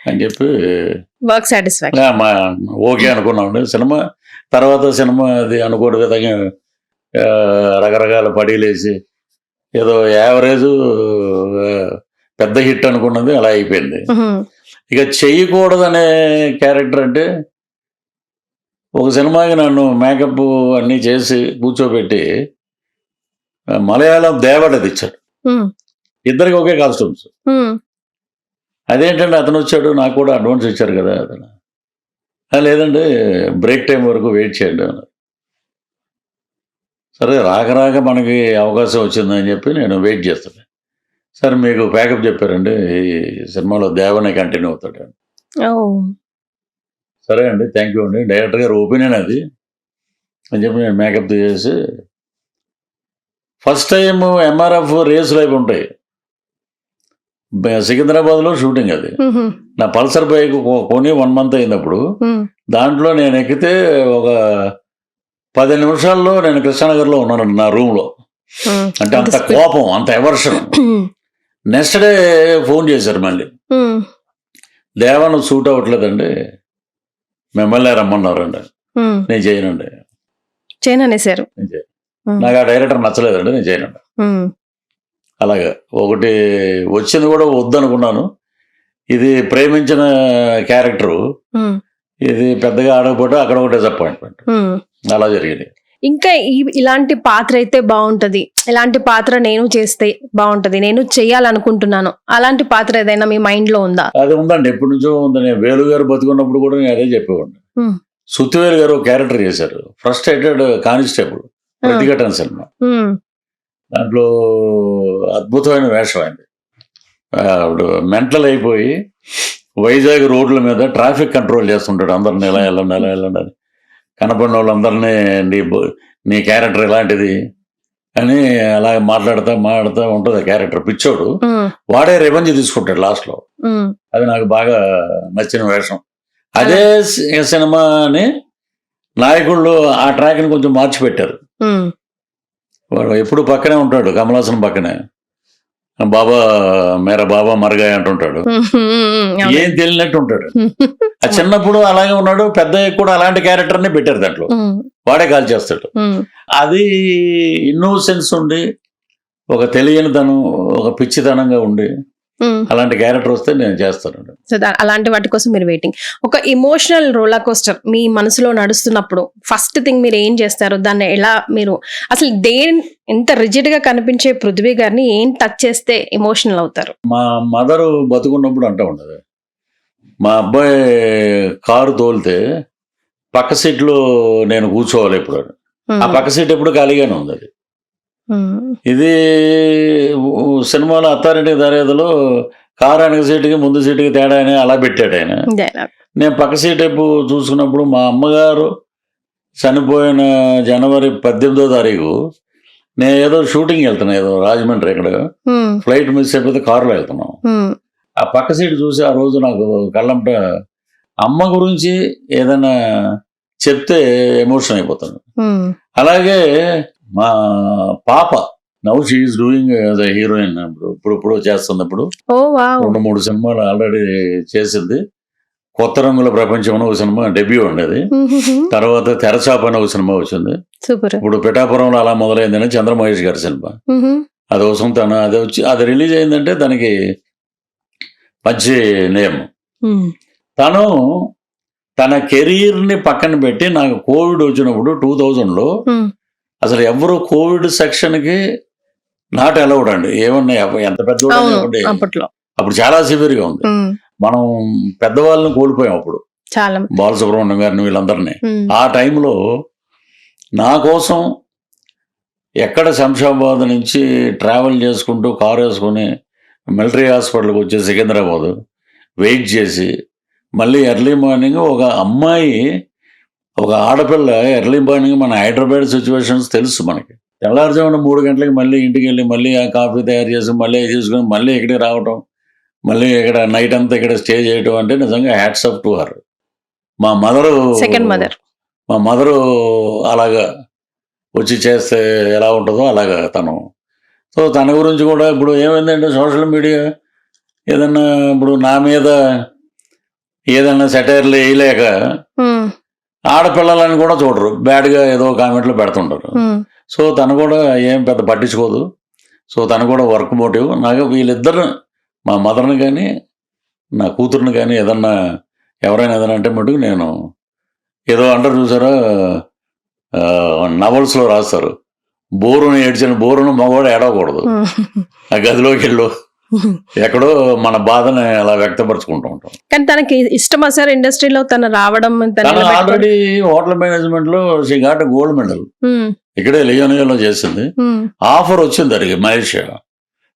అని చెప్పి వర్క్ సాటిస్ఫాక్షన్ ఓకే అనుకున్నాం. సినిమా సినిమా అది అనుకోని విధంగా రకరకాల పడీలేసి ఏదో యావరేజ్ పెద్ద హిట్ అనుకున్నది అలా అయిపోయింది. ఇక చెయ్యకూడదనే క్యారెక్టర్ అంటే, ఒక సినిమాకి నన్ను మేకప్ అన్నీ చేసి కూర్చోబెట్టి మలయాళం దేవడది ఇచ్చాడు, ఇద్దరికి ఒకే కాస్ట్యూమ్స్. అదేంటంటే అతను వచ్చాడు, నాకు కూడా అడ్వాన్స్ ఇచ్చారు కదా అతను. లేదండి బ్రేక్ టైం వరకు వెయిట్ చేయండి అన్నారు. సరే రాక మనకి అవకాశం వచ్చిందని చెప్పి నేను వెయిట్ చేస్తాను. సార్ మీకు ప్యాకప్ చెప్పారండి, ఈ సినిమాలో దేవనే కంటిన్యూ అవుతాడు. సరే అండి, థ్యాంక్ యూ అండి, డైరెక్టర్ గారు ఒపీనియన్ అది అని చెప్పి నేను మేకప్ చేసి, ఫస్ట్ టైం ఎంఆర్ఎఫ్ రేసులు అవి ఉంటాయి సికింద్రాబాద్లో షూటింగ్. అది నా పల్సర్ బైక్ కొని 1 month అయినప్పుడు దాంట్లో నేను ఎక్కితే ఒక 10 నిమిషాల్లో నేను కృష్ణానగర్లో ఉన్నాను నా రూమ్లో. అంటే అంత కోపం, అంత ఎవర్షన్. నెక్స్ట్ డే ఫోన్ చేశారు మళ్ళీ, దేవాను సూట్ అవ్వట్లేదండి, మిమ్మల్ని రమ్మన్నారండి. నేను చేయనండి, చేయననేసారు. నాకు ఆ డైరెక్టర్ నచ్చలేదండి, నేను చేయనండి. అలాగా ఒకటి వచ్చింది కూడా వద్దనుకున్నాను. ఇది ప్రేమించిన క్యారెక్టరు, ఇది పెద్దగా ఆడకపోతే అక్కడ ఒక డిసప్పాయింట్మెంట్, అలా జరిగింది. ఇంకా ఇలాంటి పాత్ర అయితే బాగుంటది, ఇలాంటి పాత్ర నేను చేస్తే బాగుంటది, నేను చెయ్యాలనుకుంటున్నాను, అలాంటి పాత్ర ఏదైనా మీ మైండ్ లో ఉందా? అది ఉందండి, ఎప్పటి నుంచో ఉంది. నేను వేలు గారు బతుకున్నప్పుడు కూడా నేను అదే చెప్పేవాడిని. సుత్తివేలు గారు క్యారెక్టర్ చేశారు, ఫ్రస్ట్రేటెడ్ కానిస్టేబుల్, ప్రతిఘటన సినిమా. దాంట్లో అద్భుతమైన వేషం అయింది. అప్పుడు మెంటల్ అయిపోయి వైజాగ్ రోడ్ల మీద ట్రాఫిక్ కంట్రోల్ చేస్తుంటాడు, అందరిని ఎలా వెళ్ళండి ఎలా వెళ్ళండి అని. కనపడిన వాళ్ళందరినీ నీ క్యారెక్టర్ ఎలాంటిది అని అలా మాట్లాడుతూ ఉంటుంది క్యారెక్టర్. పిచ్చోడు వాడే రెవెంజ్ తీసుకుంటాడు లాస్ట్ లో. అది నాకు బాగా నచ్చిన వేషం. అదే సినిమాని నాయకుళ్ళు ఆ ట్రాక్ ని కొంచెం మార్చి పెట్టారు. వాడు ఎప్పుడు పక్కనే ఉంటాడు, కమలాసన్ పక్కనే, బాబా మేరా బాబా మరగాయ అంటుంటాడు, ఏం తెలియనట్టు ఉంటాడు. ఆ చిన్నప్పుడు అలాగే ఉన్నాడు, పెద్ద కూడా అలాంటి క్యారెక్టర్ ని పెట్టారు దాంట్లో, వాడే కాల్ చేస్తాడు. అది ఇన్నోసెన్స్ ఉండి, ఒక తెలియనితనం, ఒక పిచ్చితనంగా ఉండి, అలాంటి క్యారెక్టర్ వస్తే నేను చేస్తాను. సో అలాంటి వాటి కోసం మీరు వెయిటింగ్. ఒక ఇమోషనల్ రోలర్ కోస్టర్ మీ మనసులో నడుస్తున్నప్పుడు ఫస్ట్ థింగ్ మీరు ఏం చేస్తారు? దాన్ని ఎలా మీరు అసలు ఎంత రిజిడ్ గా కనిపించే పృథ్వీ గారిని ఏం టచ్ చేస్తే ఎమోషనల్ అవుతారు? మా మదరు బతుకున్నప్పుడు అంటూ ఉండదు, మా అబ్బాయి కారు తోలితే పక్క సీట్లో నేను కూర్చోవాలి ఎప్పుడు, ఆ పక్క సీట్ ఎప్పుడు ఖాళీగానే ఉంది. అది ఇది సినిమాలో అత్తారింటి దర్యాదలో కారు వెనక సీటుకి ముందు సీటుకి తేడా అని అలా పెట్టాడు ఆయన. నేను పక్క సీట్ వైపు చూసుకున్నప్పుడు మా అమ్మగారు చనిపోయిన జనవరి 18వ తారీఖు నేను ఏదో షూటింగ్ వెళ్తున్నా, ఏదో రాజమండ్రి, ఇక్కడ ఫ్లైట్ మిస్ అయిపోతే కారులో వెళ్తున్నాం. ఆ పక్క సీట్ చూసి ఆ రోజు నాకు కళ్ళంట అమ్మ గురించి ఏదైనా చెప్తే ఎమోషన్ అయిపోతాను. అలాగే మా పాప now she is doing as a heroine, ఇప్పుడు చేస్తున్నప్పుడు 2-3 సినిమాలు ఆల్రెడీ చేసింది. కొత్త రంగుల ప్రపంచం అని ఒక సినిమా డెబ్యూ ఉండేది, తర్వాత తెరచాప అని ఒక సినిమా వచ్చింది, ఇప్పుడు పిఠాపురంలో అలా మొదలైందని చంద్రమహేష్ గారి సినిమా, అది వసంత అది వచ్చి అది రిలీజ్ అయిందంటే దానికి మంచి నేమ్. తను తన కెరీర్ ని పక్కన పెట్టి నాకు కోవిడ్ వచ్చినప్పుడు 2000లో అసలు ఎవరు కోవిడ్ సెక్షన్ కి నాట్ అలౌడ్ అండి. ఏమన్నా ఎంత పెద్ద అప్పుడు చాలా సివియర్ గా ఉంది. మనం పెద్దవాళ్ళని కోల్పోయాం అప్పుడు, బాలసుబ్రహ్మణ్యం గారిని, వీళ్ళందరినీ. ఆ టైంలో నా కోసం ఎక్కడ శంషాబాద్ నుంచి ట్రావెల్ చేసుకుంటూ కారు వేసుకుని మిలిటరీ హాస్పిటల్కి వచ్చి సికింద్రాబాద్ వెయిట్ చేసి మళ్ళీ ఎర్లీ మార్నింగ్ ఒక అమ్మాయి, ఒక ఆడపిల్ల ఎర్లీ మార్నింగ్, మన హైదరాబాద్ సిచ్యువేషన్స్ తెలుసు మనకి, తెల్లారుజామున 3 గంటలకి మళ్ళీ ఇంటికి వెళ్ళి మళ్ళీ ఆ కాఫీ తయారు చేసి మళ్ళీ తీసుకుని మళ్ళీ ఇక్కడికి రావటం, మళ్ళీ ఇక్కడ నైట్ అంతా ఇక్కడ స్టే చేయటం అంటే నిజంగా హ్యాట్స్ ఆఫ్ టు హర్. మా మదరు సెకండ్ మదర్. మా మదరు అలాగా వచ్చి చేస్తే ఎలా ఉంటుందో అలాగా తను. సో తన గురించి కూడా ఇప్పుడు ఏమైందంటే సోషల్ మీడియా ఏదన్నా ఇప్పుడు నా మీద ఏదన్నా సెటైర్లు వేయలేక ఆడపిల్లలని కూడా చూడరు, బ్యాడ్గా ఏదో కామెంట్లు పెడుతుంటారు. సో తను కూడా ఏం పెద్ద పట్టించుకోదు. సో తను కూడా వర్క్ మోటివ్. నాకు వీళ్ళిద్దరు మా మదర్ని కానీ నా కూతురుని కానీ ఏదన్నా ఎవరైనా ఏదైనా అంటే మటుకు నేను ఏదో అంటారు చూసారా, నవల్స్లో రాస్తారు, బోరును ఏడ్చిన బోరును మగవాడు ఏడవకూడదు, ఆ గదిలోకి వెళ్ళు ఎక్కడో మన బాధని అలా వ్యక్తపరచుకుంటూ ఉంటాం. కానీ తనకి ఇష్టమా సార్ ఇండస్ట్రీలో తను రావడం? ఆల్రెడీ హోటల్ మేనేజ్మెంట్ లో షీ గాట్ గోల్డ్ మెడల్ ఇక్కడే లియోనియోలో చేసింది. ఆఫర్ వచ్చింది దానికి Malaysia.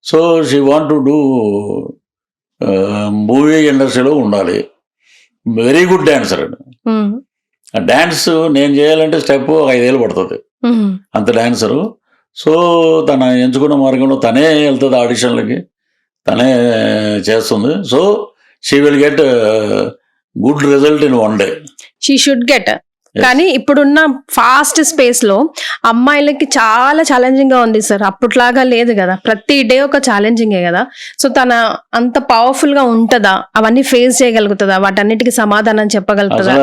So she want to do movie ఇండస్ట్రీలో ఉండాలి. వెరీ గుడ్ డాన్సర్ అండి. ఆ డాన్స్ నేను చేయాలంటే స్టెప్ 5 ఏళ్ళు పడుతుంది, అంత డాన్సరు. సో తన ఎంచుకున్న మార్గంలో తనే వెళ్తుంది ఆడిషన్లకి, తనే చేస్తుంది. So she will get good result in 1 day. She should get. కానీ ఇప్పుడున్న ఫాస్ట్ స్పేస్ లో అమ్మాయిలకి చాలా ఛాలెంజింగ్ గా ఉంది సార్. అప్పట్లాగా లేదు కదా, ప్రతి డే ఒక ఛాలెంజింగే కదా. సో తన అంత పవర్ఫుల్ గా ఉంటుందా? అవన్నీ ఫేస్ చేయగలుగుతుందా? వాటన్నిటికీ సమాధానం చెప్పగలుగుతుందా?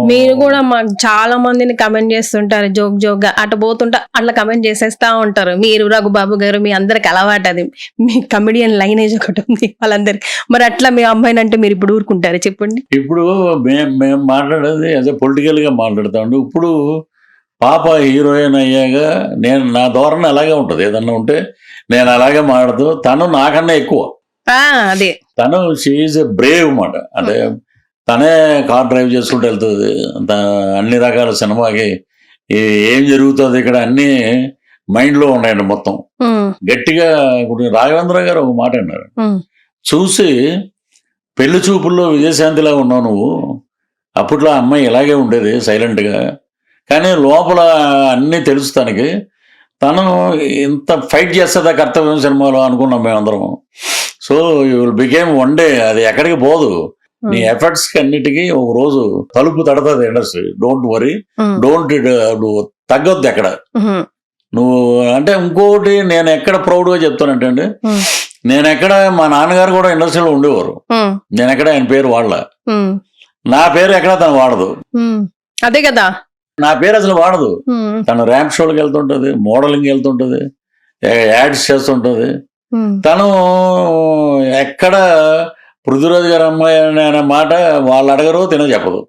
మీరు కూడా మాకు చాలా మందిని కమెంట్ చేస్తుంటారు, జోక్ గా అటు పోతుంటా అట్లా కమెంట్ చేసేస్తా ఉంటారు. మీరు రఘుబాబు గారు మీ అందరికి అలవాటు, అది మీ కమెడియన్ లైనేజ్ ఒకటి ఉంది వాళ్ళందరికి. మరి అట్లా మీ అమ్మాయిని అంటే మీరు ఇప్పుడు ఊరుకుంటారు చెప్పండి? ఇప్పుడు మేము మాట్లాడేది అదే పొలిటికల్ గా మాట్లాడుతాం. ఇప్పుడు పాప హీరోయిన్ అయ్యాక నేను నా ధోరణి అలాగే ఉంటది. ఏదన్నా ఉంటే నేను అలాగే మాట్లాడుతూ, తను నాకన్నా ఎక్కువ. అదే తను షీఈ్ ఎ బ్రేవ్ మాట. అంటే తనే కార్ డ్రైవ్ చేసుకుంటూ వెళ్తుంది, అన్ని రకాల సినిమాకి ఏం జరుగుతుంది ఇక్కడ అన్ని మైండ్లో ఉన్నాయండి మొత్తం. గట్టిగా ఇప్పుడు రాఘవేంద్ర గారు ఒక మాట అన్నారు, చూసి పెళ్లి చూపుల్లో విజయశాంతిలా ఉన్నావు నువ్వు, అప్పట్లో అమ్మాయి ఇలాగే ఉండేది సైలెంట్గా, కానీ లోపల అన్నీ తెలుసు తనకి, తను ఇంత ఫైట్ చేస్తుందా కర్తవ్యం సినిమాలో అనుకున్నాం మేమందరం. So you will became 1 day, అది ఎక్కడికి పోదు. నీ ఎఫర్ట్స్ కి అన్నిటికీ ఒక రోజు తలుపు తడతాది ఇండస్ట్రీ. డోంట్ వరీ, డోంట్ నువ్వు తగ్గొద్దు ఎక్కడ నువ్వు. అంటే ఇంకోటి నేను ఎక్కడ ప్రౌడ్ గా చెప్తానంటే అండి, నేను ఎక్కడ మా నాన్నగారు కూడా ఇండస్ట్రీలో ఉండేవారు, నేను ఎక్కడ ఆయన పేరు వాడలా, నా పేరు ఎక్కడ తను వాడదు. అదే కదా, నా పేరు అసలు వాడదు. తను ర్యాంప్ షోలకు వెళ్తుంటది, మోడలింగ్ వెళ్తుంటది, యాడ్స్ చేస్తుంటది. తను ఎక్కడ పృథ్వీరాజ్ గారు అమ్మాయి అనే మాట వాళ్ళు అడగరు, తిన చెప్పదు.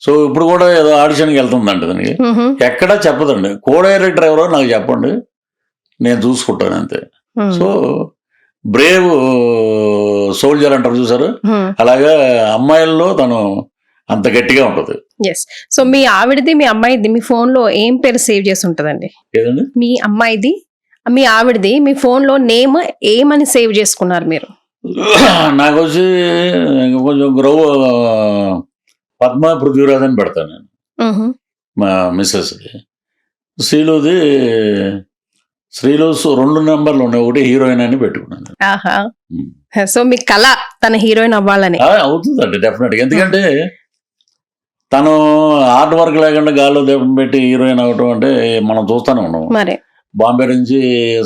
సో ఇప్పుడు కూడా ఏదో ఆడిషన్కి వెళ్తుందంట, దానికి ఎక్కడా చెప్పదండి. కో డైరెక్టర్ ఎవరో నాకు చెప్పండి, నేను చూసుకుంటాను అంతే. సో బ్రేవ్ సోల్జర్ అంటారు చూసారు, అలాగా అమ్మాయిల్లో తను అంత గట్టిగా ఉంటది. సో మీ ఆవిడది మీ అమ్మాయిది మీ ఫోన్ లో ఏం పేరు సేవ్ చేసి ఉంటదండి? ఏదండి? మీ అమ్మాయిది మీ ఆవిడది మీ ఫోన్ లో నేమ్ ఏమని సేవ్ చేసుకున్నారు మీరు? నాకు వచ్చి కొంచెం పద్మ పృథ్వీరాజ్ అని పెడతాను నేను మా మిస్సెస్కి. శ్రీలుది శ్రీలు 2 నెంబర్లు ఉన్నాయి, ఒకటి హీరోయిన్ అని పెట్టుకున్నాను. సో మీ కళ తన హీరోయిన్ అవ్వాలని? అవుతుందండి డెఫినెట్గా. ఎందుకంటే తను హార్డ్ వర్క్ లేకుండా గాల్లో దీపం పెట్టి హీరోయిన్ అవ్వటం అంటే మనం చూస్తూనే ఉన్నాం. మరి బాంబే నుంచి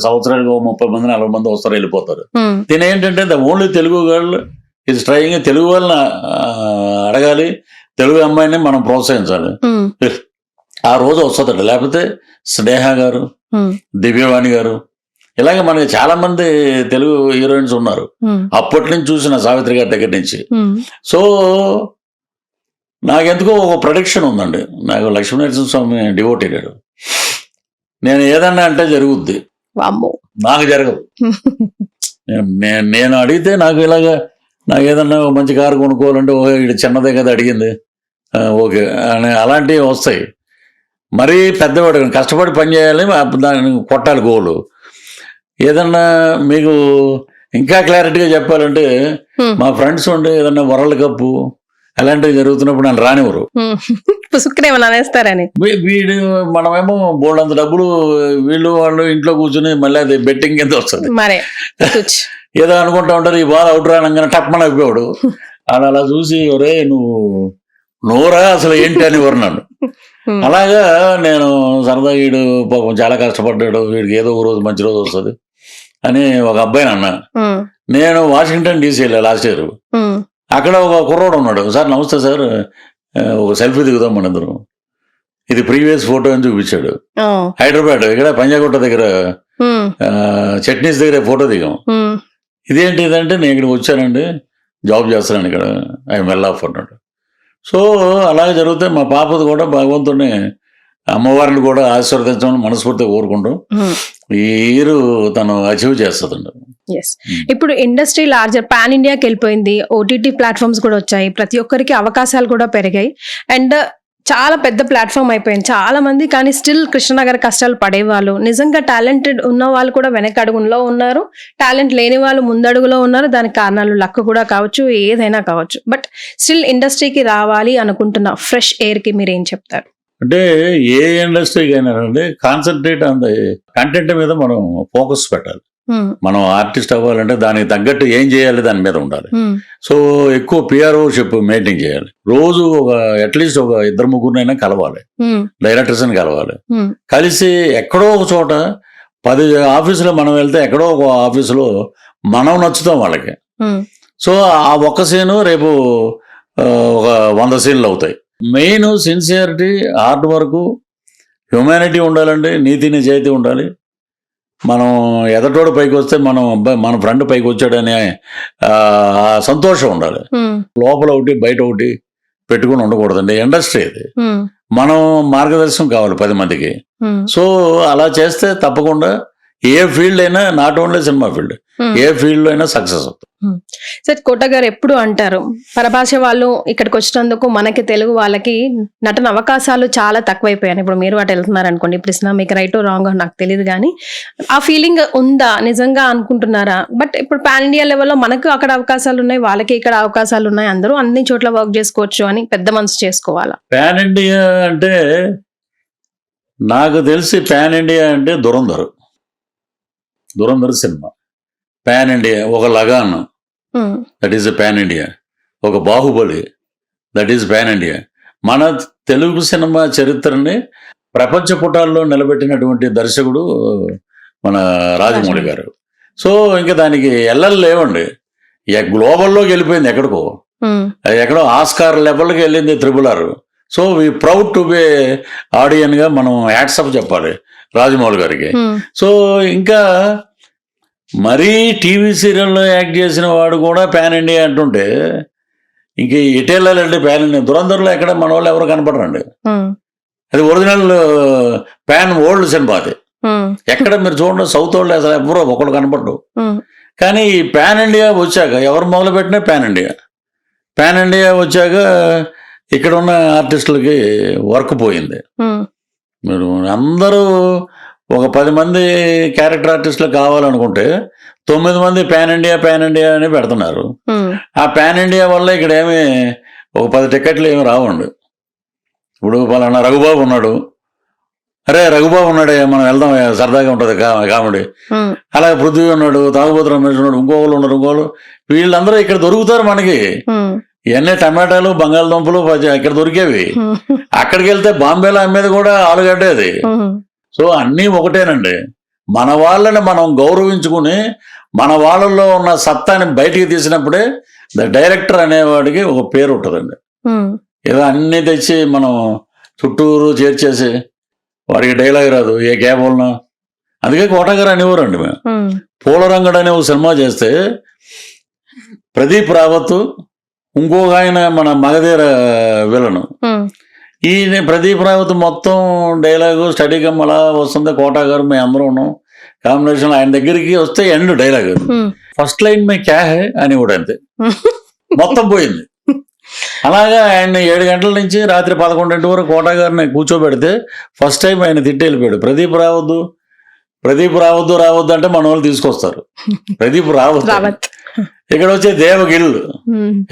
సంవత్సరానికి 30 మంది 40 మంది వస్తారు, వెళ్ళిపోతారు. దీని ఏంటంటే the only Telugu girl is trying. Telugu వాళ్ళని అడగాలి, తెలుగు అమ్మాయిని మనం ప్రోత్సహించాలి. ఆ రోజు వస్తుందండి. లేకపోతే స్నేహ గారు, దివ్యవాణి గారు, ఇలాగే మనకి చాలా మంది తెలుగు హీరోయిన్స్ ఉన్నారు. అప్పటి నుంచి చూసిన సావిత్రి గారి దగ్గర నుంచి. సో నాకెందుకో ఒక ప్రొడిక్షన్ ఉందండి. నాకు లక్ష్మీనరసింహ స్వామి డివోటీ లేడు. నేను ఏదన్నా అంటే జరుగుద్ది, నాకు జరగదు. నేను అడిగితే నాకు ఇలాగా నాకు ఏదన్నా మంచి కారు కొనుక్కోవాలంటే ఓకే ఇది చిన్నదే కదా అడిగింది, ఓకే అని అలాంటివి వస్తాయి. మరీ పెద్దవాడు కష్టపడి పని చేయాలి, దాన్ని కొట్టాలి గోలు. ఏదన్నా మీకు ఇంకా క్లారిటీగా చెప్పాలంటే మా ఫ్రెండ్స్ ఉండి ఏదన్నా వరల్డ్ కప్ అలాంటివి జరుగుతున్నప్పుడు నన్ను రానివ్వరు. పుసుక్కునేమన్నా అనేస్తారని. వీడు మనమేమో బోల్డంత డబ్బులు వీళ్ళు వాళ్ళు ఇంట్లో కూర్చుని మళ్ళీ అది బెట్టింగ్ కింద వస్తుంది. మరే ఏదో అనుకుంటా ఉంటారు, ఈ బాల్ అవుట్ రానగానే టప్మని అయిపోయాడు. అలా చూసి ఒరే నువ్వు నోరా అసలు ఏంటి అని నన్ను. అలాగా నేను సరదా వీడు పాపం చాలా కష్టపడ్డాడు, వీడికి ఏదో ఒక రోజు మంచి రోజు వస్తుంది అని ఒక అబ్బాయిని అన్నా. నేను వాషింగ్టన్ డీసీ వెళ్ళా లాస్ట్ ఇయర్. అక్కడ ఒక కుర్రోడు ఉన్నాడు. సార్ నమస్తే సార్, ఒక సెల్ఫీ దిగుదాం మన ఇద్దరు. ఇది ప్రీవియస్ ఫోటో అని చూపించాడు. హైదరాబాద్ ఇక్కడ పంజాగుట్ట దగ్గర చట్నీస్ దగ్గర ఫోటో దిగాం. ఇదేంటి ఇదంటే నేను ఇక్కడికి వచ్చానండి, జాబ్ చేస్తున్నాను ఇక్కడ, ఐ వెల్ ఆఫ్ అన్నాడు. సో అలాగే జరిగితే మా పాపది కూడా భగవంతుడిని అమ్మవారిని కూడా ఆశీర్వదించమని మనస్ఫూర్తిగా కోరుకుంటాం. ఈ ఇయర్ తను అచీవ్ చేస్తుందండి. ఇప్పుడు ఇండస్ట్రీ లార్జర్ పాన్ ఇండియాకి వెళ్ళిపోయింది, ఓటీటీ ప్లాట్ఫామ్స్ కూడా వచ్చాయి, ప్రతి ఒక్కరికి అవకాశాలు కూడా పెరిగాయి, అండ్ చాలా పెద్ద ప్లాట్ఫామ్ అయిపోయింది చాలా మంది. కానీ స్టిల్ కృష్ణనగర్ కష్టాలు పడేవాళ్ళు, నిజంగా టాలెంటెడ్ ఉన్న వాళ్ళు కూడా వెనకడుగులో ఉన్నారు, టాలెంట్ లేని వాళ్ళు ముందడుగులో ఉన్నారు. దానికి కారణాలు లక్ కూడా కావచ్చు, ఏదైనా కావచ్చు. బట్ స్టిల్ ఇండస్ట్రీకి రావాలి అనుకుంటున్న ఫ్రెష్ ఎయిర్ కి మీరు ఏం చెప్తారు? అంటే ఏ ఇండస్ట్రీకి అయినా అంటే కాన్సన్ట్రేట్ ఆన్ ద కంటెంట్ మీద మనం ఫోకస్ పెట్టాలి. మనం ఆర్టిస్ట్ అవ్వాలంటే దానికి తగ్గట్టు ఏం చేయాలి దాని మీద ఉండాలి. సో ఎక్కువ పిఆర్ఓషిప్ మెయింటైన్ చేయాలి. రోజు ఒక అట్లీస్ట్ ఒక 2-3 కలవాలి, డైరెక్టర్స్ అని కలవాలి. కలిసి ఎక్కడో ఒక చోట 10 ఆఫీసులో మనం వెళ్తే ఎక్కడో ఒక ఆఫీసులో మనం నచ్చుతాం వాళ్ళకి. సో ఆ ఒక్క సీను రేపు ఒక 100 సీన్లు అవుతాయి. Main sincerity, hard work, humanity ఉండాలండి, నీతి నిజాయితీ ఉండాలి. మనం ఎదటోడు పైకి వస్తే మనం అబ్బాయి మన ఫ్రెండ్ పైకి వచ్చాడనే సంతోషం ఉండాలి. లోపల ఒకటి బయట ఒకటి పెట్టుకుని ఉండకూడదండి. ఇండస్ట్రీ ఇది, మనం మార్గదర్శనం కావాలి 10 మందికి. సో అలా చేస్తే తప్పకుండా ఏ ఫీల్డ్ అయినా, not only cinema field, A field లో అయినా సక్సెస్ అవుతుంది. సార్ కోట గారు ఎప్పుడు అంటారు, పరభాష వాళ్ళు ఇక్కడికి వచ్చినందుకు మనకి తెలుగు వాళ్ళకి నటన అవకాశాలు చాలా తక్కువైపోయాయి. ఇప్పుడు మీరు అటు వెళ్తున్నారు అనుకోండి, ఇప్పుడు మీకు రైట్ రాంగ్ నాకు తెలియదు, కానీ ఆ ఫీలింగ్ ఉందా, నిజంగా అనుకుంటున్నారా? బట్ ఇప్పుడు పాన్ ఇండియా లెవెల్లో మనకు అక్కడ అవకాశాలు ఉన్నాయి, వాళ్ళకి ఇక్కడ అవకాశాలు ఉన్నాయి, అందరూ అన్ని చోట్ల వర్క్ చేసుకోవచ్చు అని పెద్ద మనసు చేసుకోవాలా? పాన్ ఇండియా అంటే నాకు తెలిసి పాన్ ఇండియా అంటే దురంధర్ సినిమా పాన్ ఇండియా. ఒక Lagaan that is pan India, ఒక Baahubali that is pan India. మన తెలుగు సినిమా చరిత్రని ప్రపంచ పుటాల్లో నిలబెట్టినటువంటి దర్శకుడు మన రాజమౌళి గారు. సో ఇంకా దానికి ఎల్లలు లేవండి, గ్లోబల్లోకి వెళ్ళిపోయింది ఎక్కడికో, ఎక్కడో ఆస్కార్ లెవెల్కి వెళ్ళింది RRR. So we proud to be audience గా మనం హ్యాట్సప్ చెప్పాలి రాజమౌళి గారికి. సో ఇంకా మరీ టీవీ సీరియల్లో యాక్ట్ చేసిన వాడు కూడా పాన్ ఇండియా అంటుంటే ఇంక ఎటెళ్ళాలంటే పాన్ ఇండియా. దురంధర్లో ఎక్కడ మన వాళ్ళు ఎవరు కనపడరండి, అది ఒరిజినల్ పాన్ వరల్డ్ సినిమా. అది ఎక్కడ మీరు చూడండి, సౌత్ వాళ్ళు అసలు ఎవరో ఒకళ్ళు కనపడరు. కానీ ఈ పాన్ ఇండియా వచ్చాక ఎవరు మొదలు పెట్టినా పాన్ ఇండియా వచ్చాక ఇక్కడ ఉన్న ఆర్టిస్టులకి వర్క్ పోయింది. మీరు అందరూ ఒక 10 మంది క్యారెక్టర్ ఆర్టిస్టులు కావాలనుకుంటే 9 మంది పాన్ ఇండియా అని పెడుతున్నారు. ఆ పాన్ ఇండియా వల్ల ఇక్కడ ఏమి ఒక 10 టికెట్లు ఏమి రావండి. ఇప్పుడు పలానా రఘుబాబు ఉన్నాడు, అరే రఘుబాబు ఉన్నాడే మనం వెళ్దాం సరదాగా ఉంటుంది కామెడీ. అలాగే పృథ్వీ ఉన్నాడు, తాగుబోతు రమేష్ ఉన్నాడు, ఇంకోళ్ళు ఉన్నారు, వీళ్ళందరూ ఇక్కడ దొరుకుతారు మనకి. ఇవన్నీ టమాటాలు, బంగాళదుంపలు ఇక్కడ దొరికేవి. అక్కడికి వెళ్తే బాంబేలో అమ్మేది కూడా ఆలుగడ్డేది. సో అన్నీ ఒకటేనండి. మన వాళ్ళని మనం గౌరవించుకుని మన వాళ్ళల్లో ఉన్న సత్తాని బయటికి తీసినప్పుడే డైరెక్టర్ అనేవాడికి ఒక పేరు ఉంటుందండి. ఏదో అన్ని తెచ్చి మనం చుట్టూరు చేర్చేసి వాడికి డైలాగ్ రాదు, ఏ కేవలం. అందుకే కోటగారు అనేవారండి. మేము పూలరంగడు అనే ఒక సినిమా చేస్తే ప్రదీప్ రావత్, ఇంకొక ఆయన మన మగధీర విలను, ఈయన ప్రదీప్ రావత్ మొత్తం డైలాగు స్టడీగా అలా వస్తుంది. కోటా గారు మేము అందరూ ఉన్నాం కాంబినేషన్. ఆయన దగ్గరికి వస్తే ఎండ్ డైలాగ్ ఫస్ట్ లైన్ మే క్యా హై అని కూడా అంతే, మొత్తం పోయింది. అలాగా ఆయన 7 గంటల నుంచి రాత్రి 11 వరకు కోటా గారిని కూర్చోబెడితే ఫస్ట్ టైం ఆయన తిట్టి వెళ్ళిపోయాడు. ప్రదీప్ రావద్దు అంటే మన వాళ్ళు తీసుకొస్తారు. ప్రదీప్ రావత్ ఇక్కడ వచ్చే దేవగిల్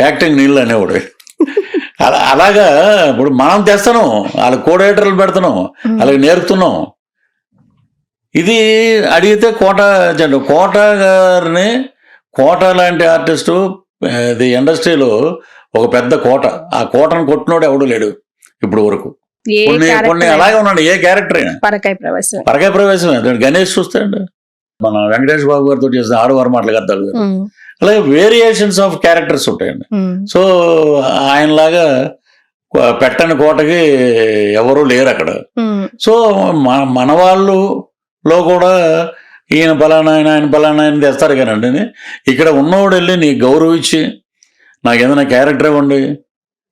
యాక్టింగ్ నీళ్ళు అనేవాడు. అలాగా ఇప్పుడు మనం తెస్తున్నాం, వాళ్ళకి కోఆర్డినేటర్లు పెడుతున్నాం, వాళ్ళకి నేర్పుతున్నాం. ఇది అడిగితే కోట గారిని, కోట లాంటి ఆర్టిస్టు ఇది ఇండస్ట్రీలో ఒక పెద్ద కోట. ఆ కోటను కొట్టినోడు ఎవడు లేడు ఇప్పుడు వరకు. ఏ కొన్ని character అలాగే ఉన్నాడు. ఏ క్యారెక్టర్ అయినా పరకాయ ప్రవేశం. పరకాయ ప్రవేశమే. గణేష్ చూస్తాడు, మన వెంకటేష్ బాబు గారితో చేసిన ఆడవారు మాటలు అలాగే వేరియేషన్స్ ఆఫ్ క్యారెక్టర్స్ ఉంటాయండి. సో ఆయనలాగా పెట్టని కోటకి ఎవరు లేరు అక్కడ. సో మన వాళ్ళులో కూడా ఈయన పలానా ఆయన పలానా ఆయన తెస్తారు కానండి. ఇక్కడ ఉన్నవాడు వెళ్ళి నీకు గౌరవం ఇచ్చి నాకు ఏదైనా క్యారెక్టర్ ఇవ్వండి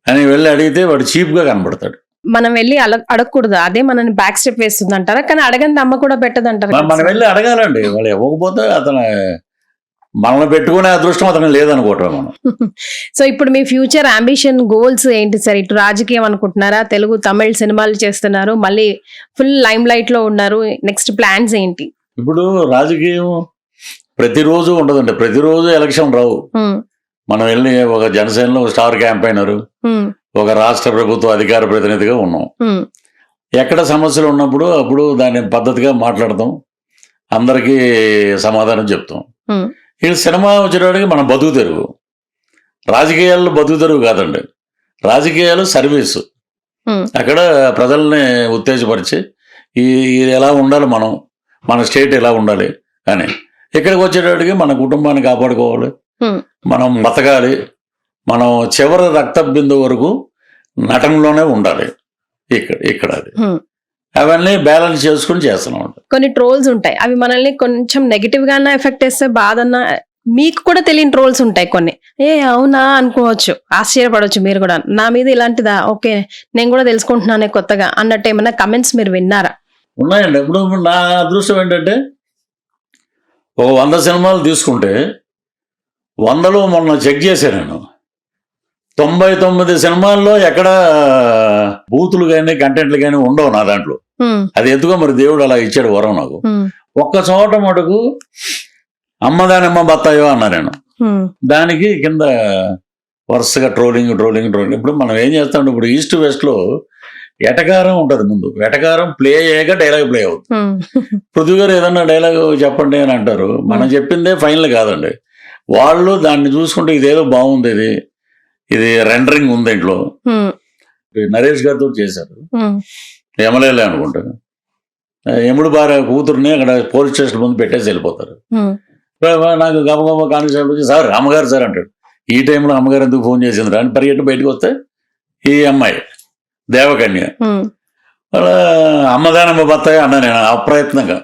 అని వెళ్ళి అడిగితే వాడు చీప్గా కనబడతాడు. మనం వెళ్ళి అడగకూడదు, అదే మనని బ్యాక్ స్టెప్ వేస్తుంది అంటారా? కానీ అడగని అమ్మ కూడా పెట్టదు అంటారు. మనం వెళ్ళి అడగాలండి. వాళ్ళు ఇవ్వకపోతే అతను మనల్ని పెట్టుకునే అదృష్టం అతను లేదనుకోవటం మనం. సో ఇప్పుడు మీ ఫ్యూచర్ అంబిషన్ గోల్స్ ఏంటి సార్? ఇటు రాజకీయం అనుకుంటున్నారా? తెలుగు తమిళ సినిమాలు చేస్తున్నారు, మళ్ళీ ఫుల్ లైమ్ లైట్ లో ఉన్నారు. నెక్స్ట్ ప్లాన్స్ ఏంటి? ఇప్పుడు రాజకీయం ప్రతిరోజు ఉండదండి, ప్రతిరోజు ఎలక్షన్ రావు. మనం వెళ్ళి ఒక జనసేనలో స్టార్ క్యాంపైనర్, ఒక రాష్ట్ర ప్రభుత్వ అధికార ప్రతినిధిగా ఉన్నాం. ఎక్కడ సమస్యలు ఉన్నప్పుడు అప్పుడు దాన్ని పద్ధతిగా మాట్లాడతాం, అందరికీ సమాధానం చెప్తాం. ఈ సినిమా వచ్చేటప్పటికి మనం బతుకు తెరువు. రాజకీయాల్లో బతుకు తెరువు కాదండి, రాజకీయాలు సర్వీసు. అక్కడ ప్రజల్ని ఉత్తేజపరిచి ఇది ఎలా ఉండాలి, మన స్టేట్ ఎలా ఉండాలి అని. ఇక్కడికి వచ్చేటప్పటికి మన కుటుంబాన్ని కాపాడుకోవాలి, మనం బతకాలి, మనం చివరి రక్త బిందు వరకు నటనలోనే ఉండాలి. ఇక్కడ అది అవన్నీ బ్యాలెన్స్ చేసుకుని చేస్తున్నాం. కొన్ని ట్రోల్స్ ఉంటాయి, అవి మనల్ని కొంచెం నెగిటివ్ గా ఎఫెక్ట్ చేస్తే బాధన్నా, మీకు కూడా తెలియని ట్రోల్స్ ఉంటాయి కొన్ని. అవునా అనుకోవచ్చు, ఆశ్చర్యపడవచ్చు మీరు కూడా, నా మీద ఇలాంటిదా, ఓకే నేను కూడా తెలుసుకుంటున్నానే కొత్తగా అన్నట్టు ఏమైనా కమెంట్స్ మీరు విన్నారా? ఉన్నాయండి. ఇప్పుడు నా అదృష్టం ఏంటంటే ఓ 100 సినిమాలు తీసుకుంటే 100లో మొన్న చెక్ చేశాను నేను, 99 సినిమాల్లో ఎక్కడ బూతులు కానీ కంటెంట్లు కానీ ఉండవు నా దాంట్లో. అది ఎందుకో మరి దేవుడు అలా ఇచ్చాడు వరం నాకు. ఒక్క చోట మటుకు అమ్మదానమ్మ బత్తాయో అన్నా నేను, దానికి కింద వరుసగా ట్రోలింగ్. ఇప్పుడు మనం ఏం చేస్తాం, ఇప్పుడు ఈస్ట్ వెస్ట్ లో ఎటకారం ఉంటది, ముందు ఎటకారం ప్లే అయ్యాక డైలాగ్ ప్లే అవుతుంది. పృథ్వీ గారు ఏదన్నా డైలాగ్ చెప్పండి అని అంటారు, మనం చెప్పిందే ఫైనల్ కాదండి. వాళ్ళు దాన్ని చూసుకుంటే ఇదేదో బాగుంది, ఇది రెండరింగ్ ఉంది ఇంట్లో. నరేష్ గారితో చేశారు, ఎమ్మెల్యేలే అనుకుంటా. ఎముడు భార్య కూతురుని అక్కడ పోలీస్ స్టేషన్ ముందు పెట్టేసి వెళ్ళిపోతారు. నాకు గబగబ కానిస్టేబుల్ వచ్చి, సార్ అమ్మగారు సార్ అంటాడు. ఈ టైంలో అమ్మగారు ఎందుకు ఫోన్ చేసింది అని పరిగెట్టి బయటకు వస్తే ఈ అమ్మాయి దేవకన్య, వాళ్ళ అమ్మదానమ్మ బత్తాయి అన్నా నేను అప్రయత్నంగా.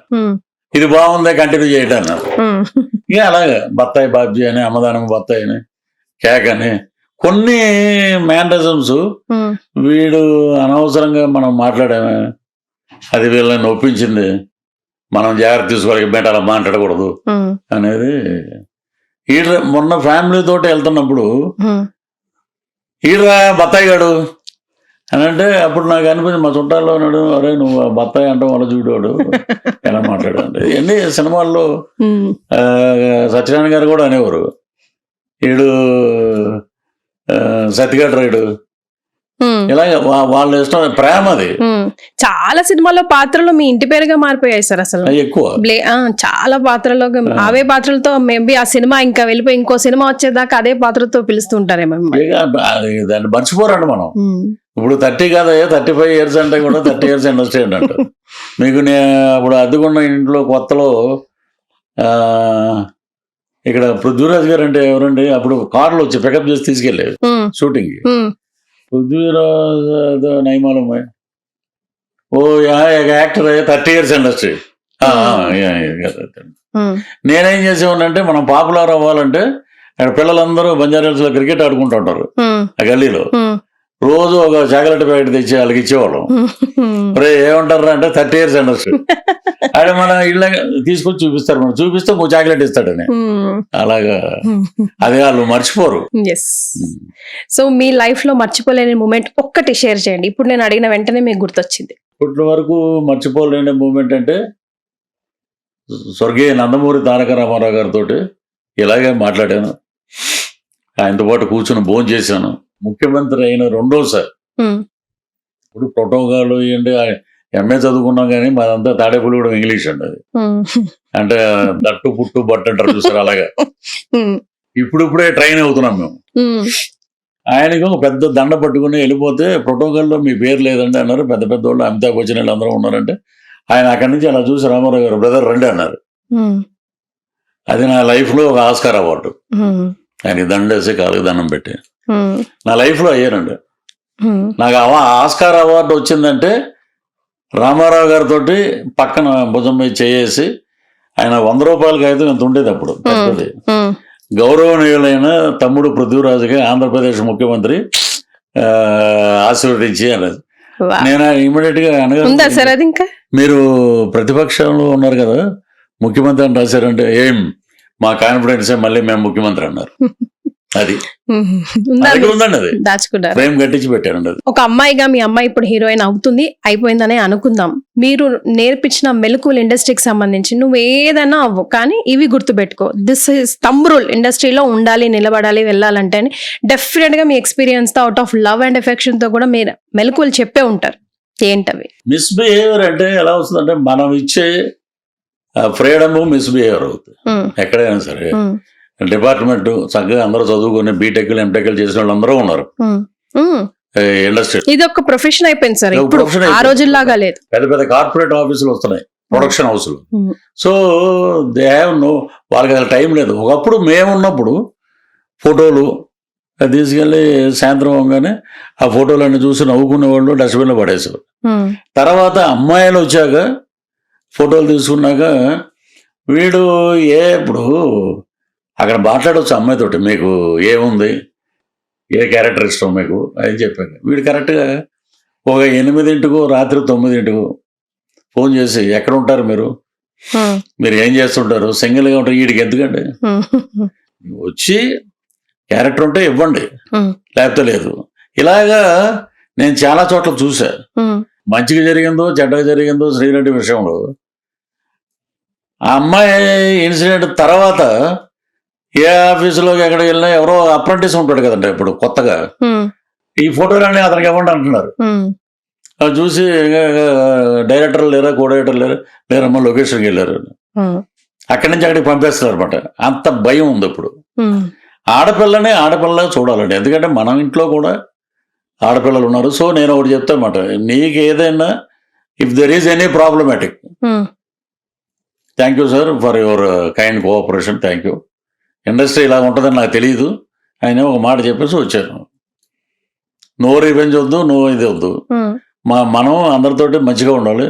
ఇది బాగుంది కంటిన్యూ చేయడం అన్నారు. ఇక అలాగే బత్తాయి బాబ్జీ అని, అమ్మదానమ్మ బత్తాయి అని, కేక్ అని కొన్ని మేనరిజమ్స్. వీడు అనవసరంగా మనం మాట్లాడామే, అది వీళ్ళని ఒప్పించింది, మనం జాగ్రత్త తీసుకోవాలి, బయట అలా మాట్లాడకూడదు అనేది. ఈడ మొన్న ఫ్యామిలీ తోటి వెళ్తున్నప్పుడు ఈడ్రా బత్తాయి గాడు అని అంటే, అప్పుడు నాకు అనిపించింది మా చుట్టాల్లో ఉన్నాడు, అరే నువ్వు బత్తాయి అంటాం వల్ల చూడాడు ఎలా మాట్లాడాడు. ఎన్ని సినిమాల్లో సత్యనారాయణ గారు కూడా అనేవారు, ఈడు సత్యగాడు రైడు, ఇలాగే వాళ్ళ ఇష్టం, ప్రేమ అది. చాలా సినిమాల్లో పాత్రలు మీ ఇంటి పేరుగా మారిపోయాయి సార్ అసలు ఎక్కువ. చాలా పాత్రలో అవే పాత్రలతో మేబీ ఆ సినిమా ఇంకా వెళ్ళిపోయి ఇంకో సినిమా వచ్చేదాకా అదే పాత్రతో పిలుస్తుంటారేమో. దాన్ని మర్చిపోరండి మనం. ఇప్పుడు 30 కాదా 35 ఇయర్స్ అంటే కూడా 30 ఇయర్స్ ఇండస్ట్రీ అంట. మీకు అప్పుడు అద్దెకున్న ఇంట్లో కొత్తలో ఇక్కడ పృథ్వీరాజ్ గారు అంటే ఎవరండి, అప్పుడు కార్లు వచ్చి పికప్ చేసి తీసుకెళ్ళేవి షూటింగ్. పృథ్వీరాజ్ నైమాలు ఓ యాక్టర్ 30 ఇయర్స్ ఇండస్ట్రీ. నేనేం చేసేవాడినంటే, మనం పాపులర్ అవ్వాలంటే అక్కడ పిల్లలందరూ బంజారాహిల్స్ లో క్రికెట్ ఆడుకుంటూ ఉంటారు ఆ గల్లీలో. రోజు ఒక చాక్లెట్ ప్యాకెట్ తెచ్చి వాళ్ళకి ఇచ్చేవాళ్ళం. రే ఏమంటారా అంటే 30 ఇయర్స్ ఇండస్ట్రీ. అది మన ఇళ్ళ తీసుకొచ్చి చూపిస్తారు, మనం చూపిస్తే ఒక చాక్లెట్ ఇస్తాడని. అలాగా అది వాళ్ళు మర్చిపోరు. సో మీ లైఫ్ లో మర్చిపోలేని మూమెంట్ ఒక్కటి షేర్ చేయండి, ఇప్పుడు నేను అడిగిన వెంటనే మీకు గుర్తొచ్చింది. ఇప్పటి వరకు మర్చిపోలేని మూమెంట్ అంటే, స్వర్గీయ నందమూరి తారక రామారావు గారితో ఇలాగే మాట్లాడాను, ఆయనతో పాటు కూర్చుని భోజనం చేశాను. ముఖ్యమంత్రి అయిన రెండోసారి. ఇప్పుడు ప్రోటోకాల్ ఏంటి ఎంఏ చదువుకున్నాం కానీ మాదంతా తాడేపల్లి కూడా ఇంగ్లీష్ అండి అది. అంటే దట్టు పుట్టు బట్టు అంటారు చూసారు అలాగా. ఇప్పుడే ట్రైన్ అవుతున్నాం మేము. ఆయనకి ఒక పెద్ద దండ పట్టుకుని వెళ్ళిపోతే ప్రోటోకాల్లో మీ పేరు లేదండి అన్నారు. పెద్ద పెద్ద వాళ్ళు అమితాబ్ బచ్చన్ వాళ్ళు అందరూ ఉన్నారంటే ఆయన అక్కడి నుంచి అలా చూసి రామారావు గారు బ్రదర్ రండి అన్నారు. అది నా లైఫ్ లో ఒక ఆస్కార్ అవార్డు. ఆయన దండేసి కాలుకి దండం పెట్టి నా లైఫ్ లో అయ్యానండి. నాకు ఆస్కార్ అవార్డు వచ్చిందంటే రామారావు గారితో పక్కన భుజం మీద చేసి ఆయన 100 రూపాయలకి అయితే ఎంత ఉండేది అప్పుడు పెద్దది. గౌరవనీయులైన తమ్ముడు పృథ్వీరాజుగా ఆంధ్రప్రదేశ్ ముఖ్యమంత్రి ఆశీర్వదించి అన్నది. నేను ఇమీడియట్ గా అనగా మీరు ప్రతిపక్షంలో ఉన్నారు కదా ముఖ్యమంత్రి అని రాశారంటే ఏం మా కాన్ఫిడెన్స్ మళ్ళీ మేము ముఖ్యమంత్రి అన్నారు. అది ఉందండి, అది దాచుకుంటారు, ఫ్రేమ్ కట్టించి పెట్టారండి. అది ఒక అమ్మాయిగా మీ అమ్మాయి ఇప్పుడు హీరోయిన్ అవుతుంది అయిపోయిందనే అనుకుందాం. మీరు నేర్పించిన మెలకువలు ఇండస్ట్రీకి సంబంధించి నువ్వు ఏదైనా అవ్వు కానీ ఇవి గుర్తుపెట్టుకో, దిస్ ఇస్ థంబ్ రూల్, ఇండస్ట్రీలో ఉండాలి, నిలబడాలి, వెళ్ళాలంటే డెఫినెట్ గా మీ ఎక్స్పీరియన్స్ తో out of love and affection తో కూడా మీరు మెలకువలు చెప్పే ఉంటారు. ఏంటవి? మిస్బిహేవియర్ అంటే ఎలా వస్తుందంటే మనం ఇచ్చే ఫ్రీడమ్ మిస్బిహేవియర్ అవుతుంది ఎక్కడైనా సరే. డిపార్ట్మెంట్ చక్కగా అందరూ చదువుకుని బీటెక్లు ఎంటెక్లు చేసిన వాళ్ళు అందరూ ఉన్నారు ఇండస్ట్రీ. ఇది ఒక ప్రొఫెషన్ అయిపోయింది సార్, ఇప్పుడు ఆ రోజుల్లాగా లేదు. పెద్ద పెద్ద కార్పొరేట్ ఆఫీసులు వస్తున్నాయి, ప్రొడక్షన్ హౌస్లు. సో దే హ్యావ్ నో, వాళ్ళకి అసలు టైం లేదు. ఒకప్పుడు మేమున్నప్పుడు ఫోటోలు తీసుకెళ్ళి సాయంత్రం అవగానే ఆ ఫోటోలన్నీ చూసి నవ్వుకునే వాళ్ళు డస్ట్బిన్లో పడేసారు. తర్వాత అమ్మాయిలు వచ్చాక ఫోటోలు తీసుకున్నాక వీడు ఇప్పుడు అక్కడ మాట్లాడవచ్చు అమ్మాయితోటి, మీకు ఏముంది, ఏ క్యారెక్టర్ ఇష్టం మీకు అని చెప్పాను. వీడు కరెక్ట్గా ఒక 8 రాత్రి 9 ఫోన్ చేసి ఎక్కడ ఉంటారు మీరు ఏం చేస్తుంటారు, సింగిల్గా ఉంటారు, వీడికి ఎందుకండి, వచ్చి క్యారెక్టర్ ఉంటే ఇవ్వండి లేకపోతే లేదు. ఇలాగా నేను చాలా చోట్ల చూసా. మంచిగా జరిగిందో చెడ్డగా జరిగిందో శ్రీరెడ్డి విషయంలో ఆ అమ్మాయి ఇన్సిడెంట్ తర్వాత ఏ ఆఫీసులోకి ఎక్కడికి వెళ్ళినా ఎవరో అప్రెంటిస్ ఉంటాడు కదండి ఇప్పుడు కొత్తగా, ఈ ఫోటోలన్నీ అతనికి ఇవ్వండి అంటున్నారు. అది చూసి డైరెక్టర్లు లేరా, కో డైరెక్టర్ లేరమ్మా లొకేషన్కి వెళ్ళారు, అక్కడి నుంచి అక్కడికి పంపేస్తున్నారు అనమాట. అంత భయం ఉంది ఇప్పుడు. ఆడపిల్లగా చూడాలండి, ఎందుకంటే మనం ఇంట్లో కూడా ఆడపిల్లలు ఉన్నారు. సో నేను ఒకటి చెప్తా అన్నమాట, నీకు ఏదైనా if there is any problematic, thank you sir for your kind cooperation, thank you, industry ఇలా ఉంటుందని నాకు తెలియదు ఆయన ఒక మాట చెప్పేసి వచ్చాను. నో రివెంజ్ వద్దు, నో ఇది వద్దు, మనం అందరితోటి మంచిగా ఉండాలి.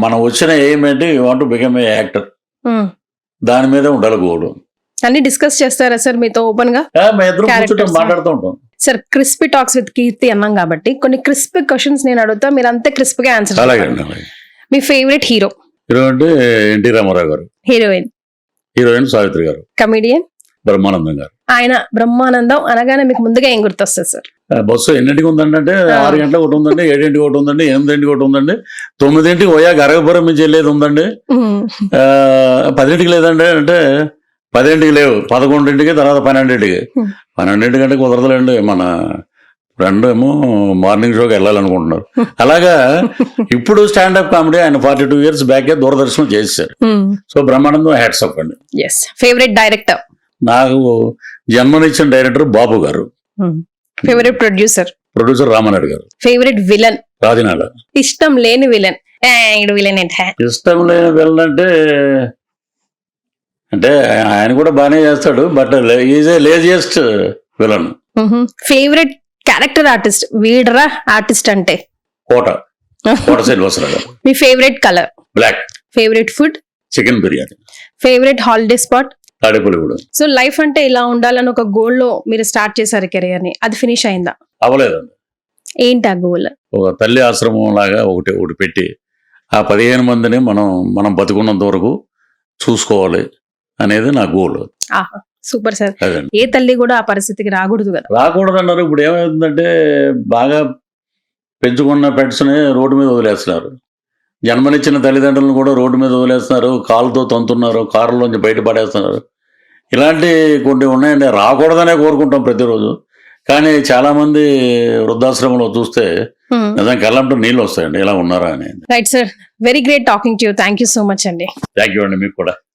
మనం వచ్చిన ఎయిమ్ ఏంటి, you want to become a actor, దాని మీద ఉండాలి గోడు. అన్ని డిస్కస్ చేస్తారా సార్ మీతో ఓపెన్ గా? మాట్లాడుతూ ఉంటాం సార్. క్రిస్పీ టాక్స్ విత్ కీర్తి అన్నాం కాబట్టి కొన్ని క్రిస్పీ క్వశ్చన్స్ నేను అడుగుతా, మీరు అంతే క్రిస్పీ గా ఆన్సర్. అలాగండి. మీ ఫేవరెట్ హీరో అంటే ఎన్టీ రామారావు గారు. హీరోయిన్ సావిత్రి గారు. కమిడియన్ బ్రహ్మానందం గారు. ఆయన బ్రహ్మానందం అనగానే మీకు ముందుగా ఏం గుర్తొస్తుంది సార్? బస్సు ఎన్నింటికి ఉందండి అంటే 6 గంటలకు ఒకటి ఉందండి, 7 ఒకటి ఉందండి, 8 ఒకటి ఉందండి, 9 పోయాక అరగపురం నుంచి వెళ్ళేది ఉందండి, 10 లేదండి అంటే 10 లేవు, 11 తర్వాత 12 గంటకి కుదరదులేండి. మన ఫ్రెండ్ ఏమో మార్నింగ్ షోకి వెళ్ళాలనుకుంటున్నారు. అలాగా ఇప్పుడు స్టాండప్ కామెడీ ఆయన 42 years బ్యాకే దూరదర్శనం చేశారు. సో బ్రహ్మానందం హ్యాట్స్ ఆఫ్ అండి. Favourite director? నాకు జన్మనిచ్చిన డైరెక్టర్ బాబు గారు. ఫేవరెట్ ప్రొడ్యూసర్ రామానాయుడు గారు. Favourite villain? రాజనాల. ఇష్టం లేని విలన్? ఇష్టం లేని విలన్ అంటే ఆయన కూడా బాగానే చేస్తాడు, but is a laziest villain. Favourite character artist? వీడరా ఆర్టిస్ట్ అంటే? కోట శ్రీనివాసరావు. మీ favourite colour? Black. Favourite food? Chicken biryani. Favourite holiday spot? Tadepalligudem. So life అంటే ఇలా ఉండాలని ఒక గోల్ లో మీరు స్టార్ట్ చేశారు కెరియర్ ని, అది ఫినిష్ అయిందా? అవ్వలేదండి. ఏంటి ఆ గోల్? ఒక తల్లి ఆశ్రమం లాగా ఒకటి పెట్టి ఆ 15 మందిని మనం బతుకున్నంత వరకు చూసుకోవాలి అనేది నా గోల్. Super sir. ఏ తల్లి కూడా ఆ పరిస్థితికి రాకూడదు కదా? రాకూడదు అన్నారు. ఇప్పుడు ఏమవుతుందంటే బాగా పెంచుకున్న పెట్స్ని రోడ్డు మీద వదిలేస్తున్నారు, జన్మనిచ్చిన తల్లిదండ్రులను కూడా రోడ్డు మీద వదిలేస్తున్నారు, కాలుతో తంతున్నారు, కారులోంచి బయట పడేస్తున్నారు. ఇలాంటి కొన్ని ఉన్నాయండి. రాకూడదనే కోరుకుంటాం ప్రతిరోజు, కానీ చాలా మంది వృద్ధాశ్రమంలో చూస్తే నిజంగా కళ్ళంటూ నీళ్ళు వస్తాయండి, ఇలా ఉన్నారా అని. Right sir, very great talking to you. Thank you so much అండి. థ్యాంక్ యూ అండి, మీకు కూడా.